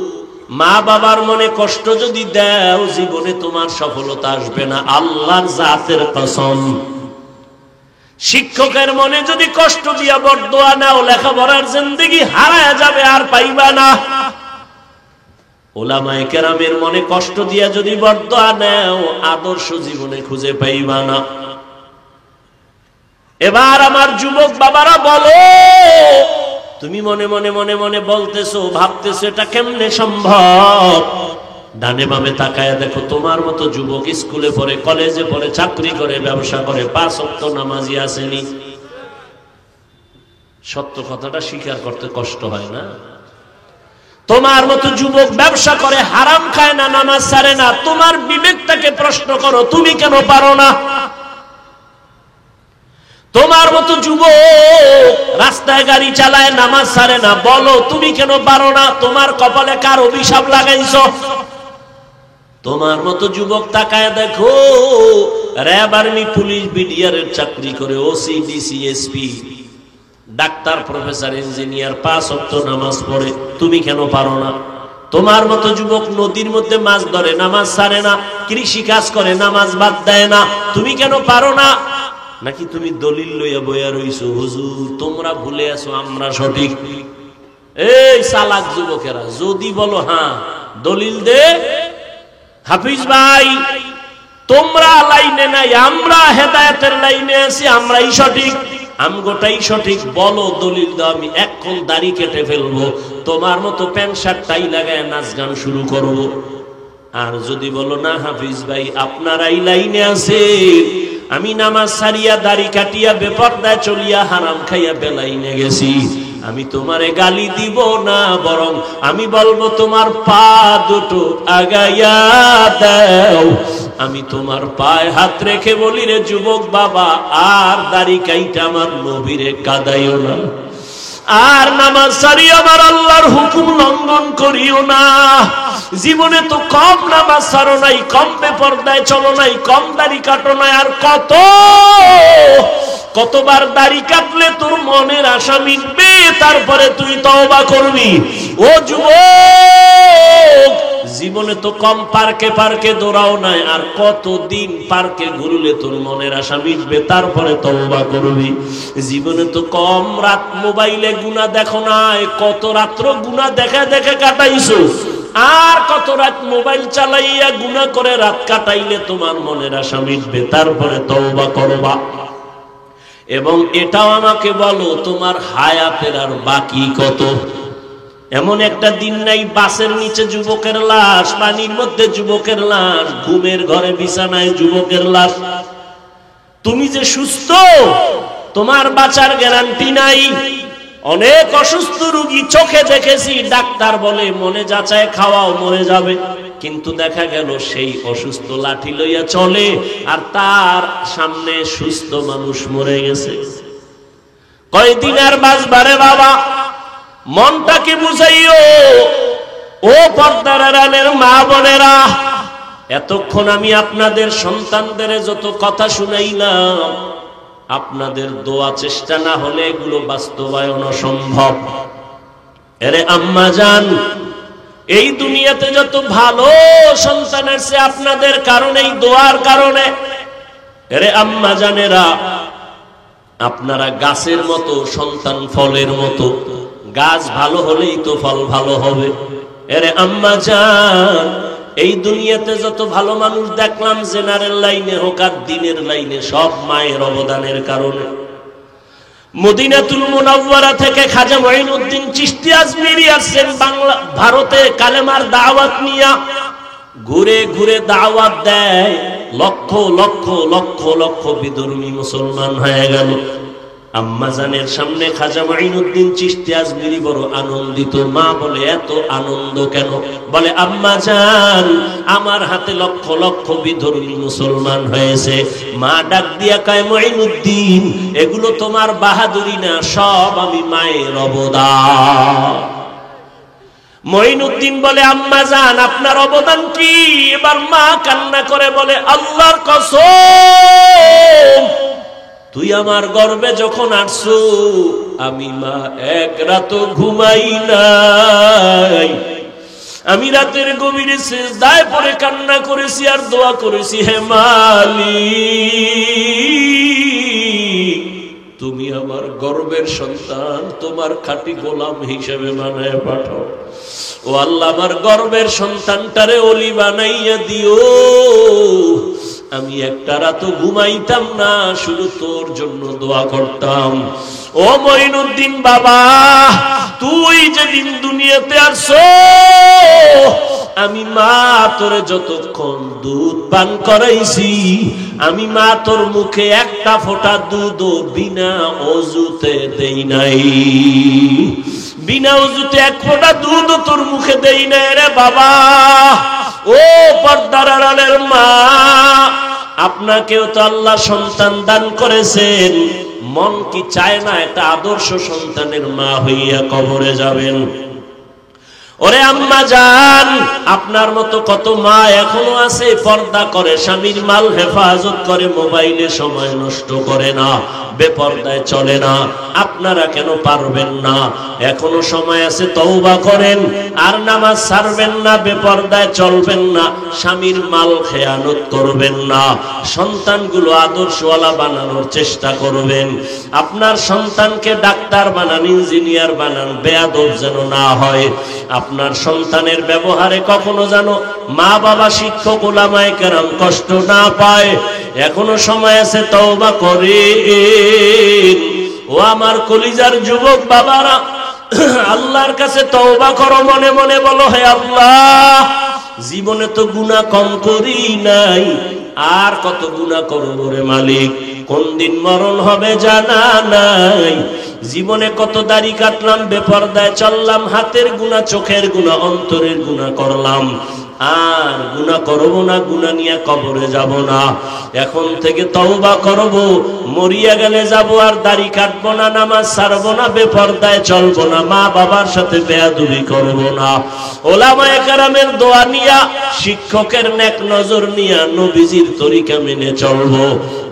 Speaker 1: মা বাবার মনে কষ্ট যদি দাও, জীবনে তোমার সফলতা আসবে না, আল্লাহর জাতের কসম। শিক্ষকের মনে যদি কষ্ট দিয়া বরদোয়া নাও, লেখাপড়ার জিন্দেগি হারায় যাবে, আর পাইবা না। ওলামায়ে কেরামের মনে কষ্ট দিয়া যদি বরদোয়া নাও, আদর্শ জীবনে খুঁজে পাইবা না। এবার আমার যুবক বাবারা বলো, তুমি মনে মনে মনে মনে বলতেছো, ভাবতেছো এটা কেমনে সম্ভব? ডানে বামে তাকায়া দেখো, তোমার মতো যুবক স্কুলে পড়ে, কলেজে পড়ে, চাকরি করে, ব্যবসা করে, 5 ওয়াক্ত নামাজি আসেনি। সত্য কথাটা স্বীকার করতে কষ্ট হয় না? তোমার মতো যুবক ব্যবসা করে, হারাম খায় না, নামাজ ছাড়ে না। তোমার বিবেকটাকে প্রশ্ন করো, তুমি কেন পারো না? তোমার মতো যুবক রাস্তায় গাড়ি চালায়, নামাজ ছাড়ে না, বলো তুমি কেন পারো না? তোমার কপালে কার অভিশাপ লাগাইছো? তোমার মতো যুবক তাকায় দেখো, র্যাব, আর্মি, পুলিশ, বিডিআর এর চাকরি করে, OC, DC, SP, doctor, professor, engineer, 5 ওয়াক্ত নামাজ পড়ে, তুমি কেন পারো না? তোমার মতো যুবক নদীর মধ্যে মাছ ধরে, নামাজ ছাড়ে না, কৃষি কাজ করে, নামাজ বাদ দেয় না, তুমি কেন পারো না? নাকি তুমি দলিল লইয়া বইয়া রইছো, হুজুর তোমরা ভুলে আছো আমরা সঠিক? এই চালাক যুবকেরা, যদি বলো হ্যাঁ দলিল দে, হাফিজ ভাই তোমরা লাইনে নাই, আমরা হেদায়েতের লাইনে আছি, আমরাই সঠিক, আমগোটাই সঠিক, বলো দলিল দাও, আমি এখন দাড়ি কেটে ফেলবো, তোমার মতো প্যান্ট শার্ট টাই লাগায় নাচ গান শুরু করবো। আর যদি বলো না হাফিজ ভাই আপনারাই লাইনে আছে, আমি নামাজ ছাড়িয়া দাড়ি কাটিয়া বেপরদায় চলিয়া হারাম খাইয়া বেলাইনে গেছি, আমি তোমারে গালি দিব না, বরং আমি বলবো তোমার পা দুটো আগাইয়া দাও, আমি তোমার পায়ে হাত রেখে বলি রে যুবক বাবা, আর দাড়ি কাইটা আমার নবীরে কাদাইও না, আর নামাজ ছাড়িয়ে আমার আল্লাহর হুকুম লঙ্ঘন করিও না। জীবনে তো কম নামাজ ছাড়ো নাই, কম বেপরদায় চলো নাই, কম দাড়ি কাটো নাই, আর কতবার দাড়ি কাটলে তোর মনের আশা মিটবে, তারপরে তুই তওবা করবি? ও যুবক, জীবনে তো কম পার্কে পার্কে দৌড়াও নাই, আর কতদিন পার্কে ঘুরলে তোর মনের আশা মিটবে, তারপরে তওবা করবি? জীবনে তো কম রাত মোবাইলে গুনাহ দেখো নাই, কত রাত্র গুনাহ দেখে দেখে কাটাইছো, আর কত রাত মোবাইল চালাইয়া গুনাহ করে রাত কাটাইলে তোমার মনের আশা মিটবে, তারপরে তওবা করবা? এবং এটাও আমাকে বলো তোমার হায়াতের আর বাকি কত? এমন একটা দিন নাই বাসের নিচে যুবকের লাশ, পানির মধ্যে যুবকের লাশ, ঘুমের ঘরে বিছানায় যুবকের লাশ। তুমি যে সুস্থ, তোমার বাঁচার গ্যারান্টি নাই। অনেক অসুস্থ রোগী চোখে দেখেছি, ডাক্তার বলে মনে যাচায় খাওয়াও, মরে যাবে, কিন্তু দেখা গেল সেই অসুস্থ লাঠি লইয়া চলে, আর তার সামনে সুস্থ মানুষ মরে গেছে। কয়দিন আর বাঁচবারে বাবা, মনটাকে বুঝাইও। ও পর্দার আড়ালের মা বোনেরা, এতক্ষণ আমি আপনাদের সন্তানদের যত কথা শুনাইলাম, আপনাদের দোয়া চেষ্টা না হলে এগুলো বাস্তবায়ন অসম্ভব। এরে আম্মা জান, এই দুনিয়াতে যত ভালো সন্তান আছে আপনাদের কারণেই, দোয়ার কারণে। এরে আম্মা জানেরা, আপনারা গাছের মতো সন্তান ফলের মতো, গাছ ভালো হলেই তো ফল ভালো হবে। এরে আম্মা জান, এই দুনিয়াতে যত ভালো মানুষ দেখলাম, জেনারেল লাইনে হোক আর দিনের লাইনে, সব মায়ের অবদানের কারণে। মদিনাতুল মুনাওয়ারা থেকে খাজা মঈনুদ্দিন চিশতি আজমিরি আসছেন বাংলা ভারতে কালেমার দাওয়াত নিয়া, ঘুরে ঘুরে দাওয়াত দেয়, লক্ষ লক্ষ লক্ষ লক্ষ বিধর্মী মুসলমান হয়ে গেল। আম্মাজানের সামনে খাজা মঈনুদ্দিন চিশতি আজমিরি বড় আনন্দিত। মা বলে এত আনন্দ কেন? বলে আম্মাজান, আমার হাতে লক্ষ লক্ষ বিধর্মী মুসলমান হয়েছে। মা ডাক দিয়া কয়, মঈনুদ্দিন এগুলো তোমার বাহাদুরি না, সব আমি মায়ের অবদান। মঈনুদ্দিন বলে আম্মাজান আপনার অবদান কি? এবার মা কান্না করে বলে, আল্লাহর কসম, তুই আমার গর্ভে যখন আসছো, আমি মা এক রাত ঘুমাই নাই। আমি রাতের গভীরে সিজদায় পড়ে কান্না করেছি আর দোয়া করেছি, হে মালিক, তুমি আমার গর্ভের সন্তান তোমার খাঁটি গোলাম হিসেবে বানায় পাঠাও। ও আল্লাহ, আমার গর্ভের সন্তানটারে ওলি বানাইয়া দিও। আমি একটা রাত ঘুমাইতাম না, শুধু তোর জন্য দোয়া করতাম। ও মঈনুদ্দিন বাবা, তুই যেদিন দুনিয়াতে আসছো, আমি মা তোরে যতক্ষণ দুধ পান করাইছি, আমি মা তোর মুখে একটা ফোঁটা দুধও বিনা অজুতে দেই নাই। বিনা অজুতে এক ফোঁটা দুধও তোর মুখে দেই নাই রে বাবা। ও পর্দার আড়ালের মা, আপনাকেও তো আল্লাহ সন্তান দান করেছেন। মন কি চায় না একটা আদর্শ সন্তানের মা হইয়া কবরে যাবেন? ওরে আম্মা জান, আপনার মতো কত মা এখনো আছে পর্দা করে, স্বামীর মাল হেফাজত করে, মোবাইলে সময় নষ্ট করে না, বেপর্দায় চলে না। আপনারা কেন পারবেন না? এখনো সময় আছে, তওবা করেন, আর নামাজ ছাড়বেন না, বেপর্দায় চলবেন না, স্বামীর মাল খেয়ানত করবেন না, সন্তানগুলো আদর্শওয়ালা বানানোর চেষ্টা করবেন। আপনার সন্তানকে ডাক্তার বানান, ইঞ্জিনিয়ার বানান, বেয়াদব যেন না হয়। আপনার সন্তানের ব্যবহারে কখনো যেন মা বাবা, শিক্ষক, উলামায়ে কেরাম কষ্ট না পায়। এখনো সময় আছে, তওবা করেন। ও আমার কলিজার যুবক বাবারা, আল্লাহর কাছে তওবা করো, মনে মনে বলো, হে আল্লাহ, জীবনে তো গুনাহ কম করি নাই, আর কত গুনাহ করব রে মালিক, কোন দিন মরণ হবে জানা নাই। জীবনে কত দাড়ি কাটলাম, বেপরদায় চললাম, হাতের গুনাহ, চোখের গুনাহ, অন্তরের গুনাহ করলাম, আর গুনাহ করব না, গুনাহ নিয়ে কবরে যাব না। এখন থেকে তওবা করব, মরিয়া গেলে যাব, আর দাড়ি কাটবো না, নামাজ ছাড়বো না, বেপরদায় চলবো না, মা বাবার সাথে বেয়াদবি করব না। ওলামায়ে কেরামের দোয়া নিয়া, শিক্ষকের নেক নজর নিয়া, নবীজির তরিকা মেনে চলবো।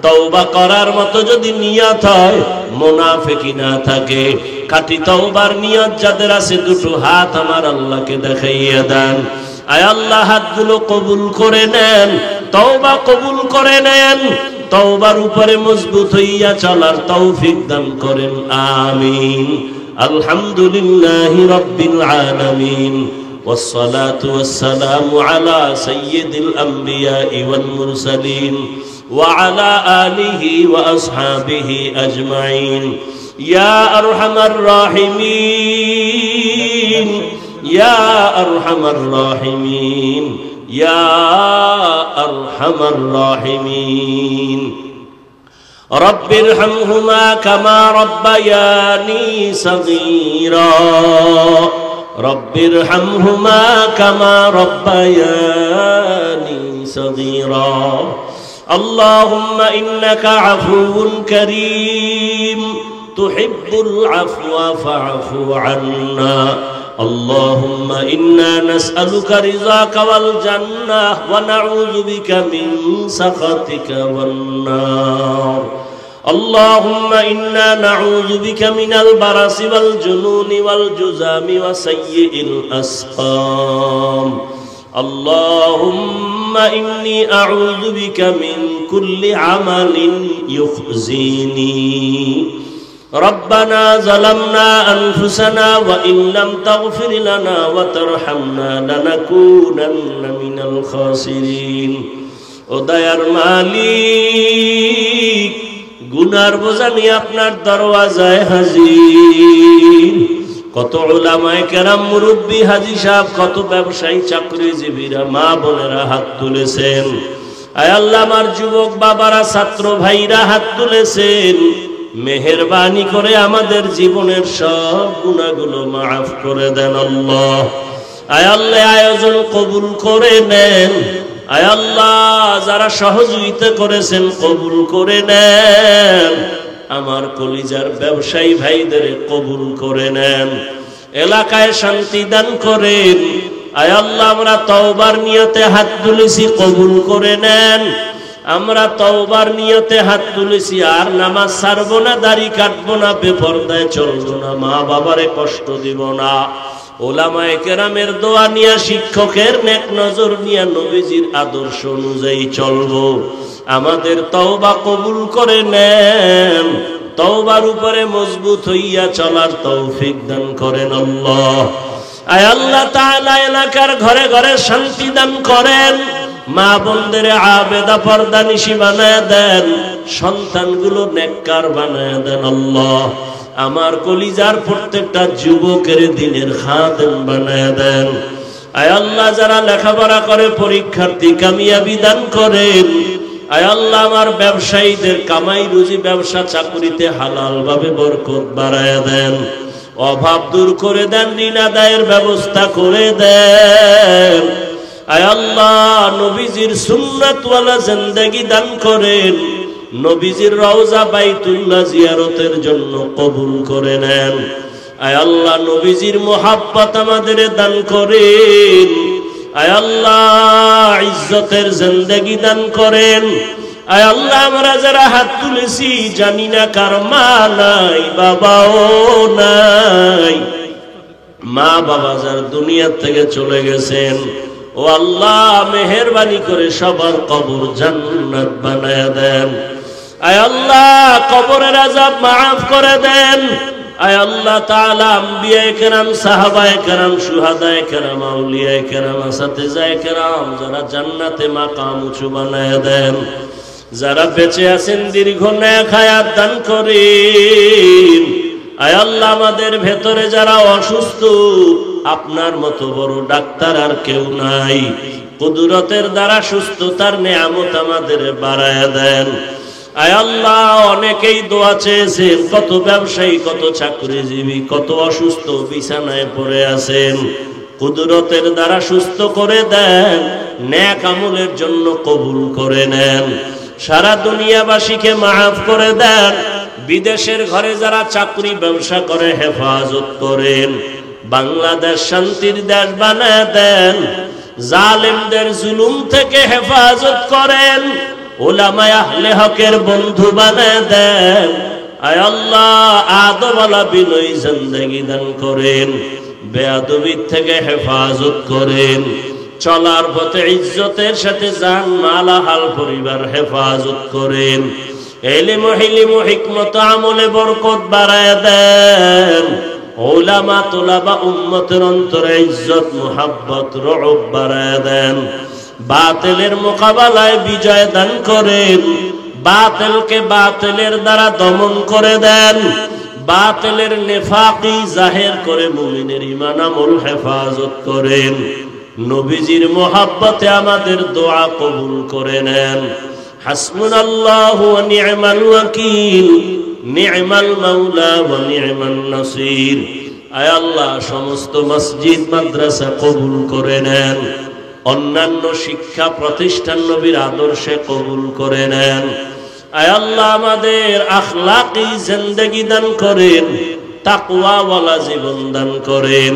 Speaker 1: তওবা করার মতো যদি নিয়ত হয়, মুনাফিকি না থাকে, খাঁটি তওবার নিয়ত যাদের আছে, দুটো হাত আমার আল্লাহকে দেখাইয়া দেন। আয় আল্লাহ, হাতগুলো কবুল করে নেন, তওবা কবুল করে নেন, তওবার উপরে মজবুত হইয়া চলার তৌফিক দান করেন, আমিন। আলহামদুলিল্লাহি রাব্বিল আলামিন, ওয়াসসালাতু ওয়াসসালামু আলা সাইয়্যিদিল আমবিয়াই ওয়াল মুরসালিন ওয়া আলা আলিহি ওয়া আসহাবিহি আজমাইন। ইয়া আরহামার রাহিমিন, ইয়া আরহামার রাহিমিন, ইয়া আরহামার রাহিমিন। রব্বিরহামহুমা কামা রব্বায়ানি সগীরা, রব্বিরহামহুমা কামা রব্বায়ানি সগীরা। আল্লাহুম্মা ইন্নাকা আফুউন কারীম, তুহিব্বুল আফওয়া ফা'ফু আন্না। اللهم إنا نسألك رضاك والجنة ونعوذ بك من سخطك والنار. اللهم إنا نعوذ بك من البرص والجنون والجذام وسيء الأسقام. اللهم إني أعوذ بك من كل عمل يخزيني. ربنا ظلمنا أنفسنا وإن لم تغفر لنا وترحمنا لنكونن من الخاسرين. ও দয়ার মালিক, গুনার বোঝা নিয়ে আপনার দরওয়াজায় হাজির। কত উলামায়ে কেরাম, মুরব্বী, হাজী সাহেব, কত ব্যবসায়ী, চাকরিজীবীরা, মা বোনেরা হাত তুলেছেন। আয় আল্লাহ, আমার যুবক বাবারা, ছাত্র ভাইরা হাত তুলেছেন। মেহেরবানি করে আমাদের জীবনের সব গুনাহগুলো মাফ করে দেন আল্লাহ। আয় আল্লাহ, আয়োজন কবুল করে নেন। আয় আল্লাহ, যারা সহযোগিতা করেছেন কবুল করে নেন। আমার কলিজার ব্যবসায়ী ভাইদের কবুল করে নেন। এলাকায় শান্তি দান করেন। আয় আল্লাহ, আমরা তওবার নিয়তে হাত তুলেছি, কবুল করে নেন। আমরা তওবার নিয়তে হাত তুলেছি, আর নামাজ ছাড়বো না, দাড়ি কাটবো না, বেপরদায় চলবো না, মা বাবারে কষ্ট দিব না। ওলামায়ে কেরামের দোয়া নিয়া, শিক্ষকের নেক নজর নিয়া, নবীজির আদর্শ অনুযায়ী চলবো। আমাদের তওবা কবুল করে নেন। তওবার উপরে মজবুত হইয়া চলার তৌফিক দান করেন আল্লাহ। আয় আল্লাহ তাআলা, এলাকার ঘরে ঘরে শান্তি দান করেন। মা বোনদের আবেদা পর্দানিশী বানায় দেন। সন্তানগুলো নেককার বানায় দেন আল্লাহ। আমার কলিজার প্রত্যেকটা যুবকের দিনের খাদেম বানায় দেন। আয় আল্লাহ, যারা লেখাপড়া করে পরীক্ষার্থী, কামিয়াবি দান করেন। আয় আল্লাহ, আমার ব্যবসায়ীদের কামাই রুজি, ব্যবসা চাকুরিতে হালাল ভাবে বরকত বাড়ায় দেন। অভাব দূর করে দেন, ঋণ আদায়ের ব্যবস্থা করে দেন। আয় আল্লাহ, নবীজির সুন্নাতওয়ালা জিন্দেগি দান করেন। নবীজির রওজা বাইতুল্লাহ জিয়ারতের জন্য কবুল করে নেন। আয় আল্লাহ নবীজির মোহাব্বত আমাদের দান করেন। আয় আল্লাহ ইজ্জতের জিন্দেগি দান করেন। আয় আল্লাহ আমরা যারা হাত তুলেছি জানি না কার মা নাই বাবাও নাই, মা বাবা যার দুনিয়া থেকে চলে গেছেন, ও আল্লাহ মেহেরবানি করে সবার কবর জান্নাত বানায়া দেন। আয় আল্লাহ কবরের আযাব মাফ করে দেন। আয় আল্লাহ তাআলা আম্বিয়ায়ে কেরাম, সাহাবায়ে কেরাম, শুহাদায়ে কেরাম, আউলিয়ায়ে কেরাম, আসাতিজায়ে কেরাম যারা জান্নাতে মাকাম উঁচু বানায়া দেন। যারা বেঁচে আছেন দীর্ঘ নেক হায়াত দান করেন। আয় আল্লাহ আমাদের ভেতরে যারা অসুস্থ, আপনার মতো বড় ডাক্তার আর কেউ নাই, কুদরতের দ্বারা সুস্থতার নেয়ামত আমাদের বাড়ায়া দেন। আয় আল্লাহ অনেকেই দোয়া চেয়েছেন, কত ব্যবসায়ী, কত চাকরিজীবী, কত অসুস্থ বিছানায় পড়ে আছেন, কুদরতের দ্বারা সুস্থ করে দেন, নেক আমলের জন্য কবুল করে নেন। সারা দুনিয়াবাসীকে মাফ করে দেন। বিদেশের ঘরে যারা চাকরি ব্যবসা করে হেফাজত করেন। বাংলাদেশ শান্তির দেশ বানায় দেন। জালেমদের জুলুম থেকে হেফাজত করেন। উলামায়ে আহলে হকের বন্ধু বানায় দেন। আয় আল্লাহ আদওয়ালা বিনয়ী জিন্দেগি দান করেন। বেয়াদবির থেকে হেফাজত করেন। চলার পথে ইজ্জতের সাথে জান মাল হাল পরিবার হেফাজত করেন। ইলম হিলম হিকমত আমলে বরকত বাড়ায় দেন। উলামা তুলাবা উম্মতের অন্তরে ইজ্জত মুহাব্বত রউব বাড়ায় দেন। বাতিলের মোকাবেলায় বিজয় দান করেন। বাতিলকে বাতিলের দ্বারা দমন করে দেন। বাতিলের নেফাকি জাহির করে মুমিনের ঈমান আমল হেফাজত করেন। নবীজির মোহাব্বতে আমাদের দোয়া কবুল করে নেন। হাসবুনাল্লাহু ওয়া নি'মাল ওয়াকিল, নি'মাল মাওলা ওয়া নি'মান নাসির। আয় আল্লাহ সমস্ত মসজিদ মাদ্রাসা কবুল করে নেন। অন্যান্য শিক্ষা প্রতিষ্ঠান নবীর আদর্শে কবুল করে নেন। আয় আল্লাহ আমাদের আখলাকি জিন্দেগি দান করেন, তাকওয়াওয়ালা জীবন দান করেন।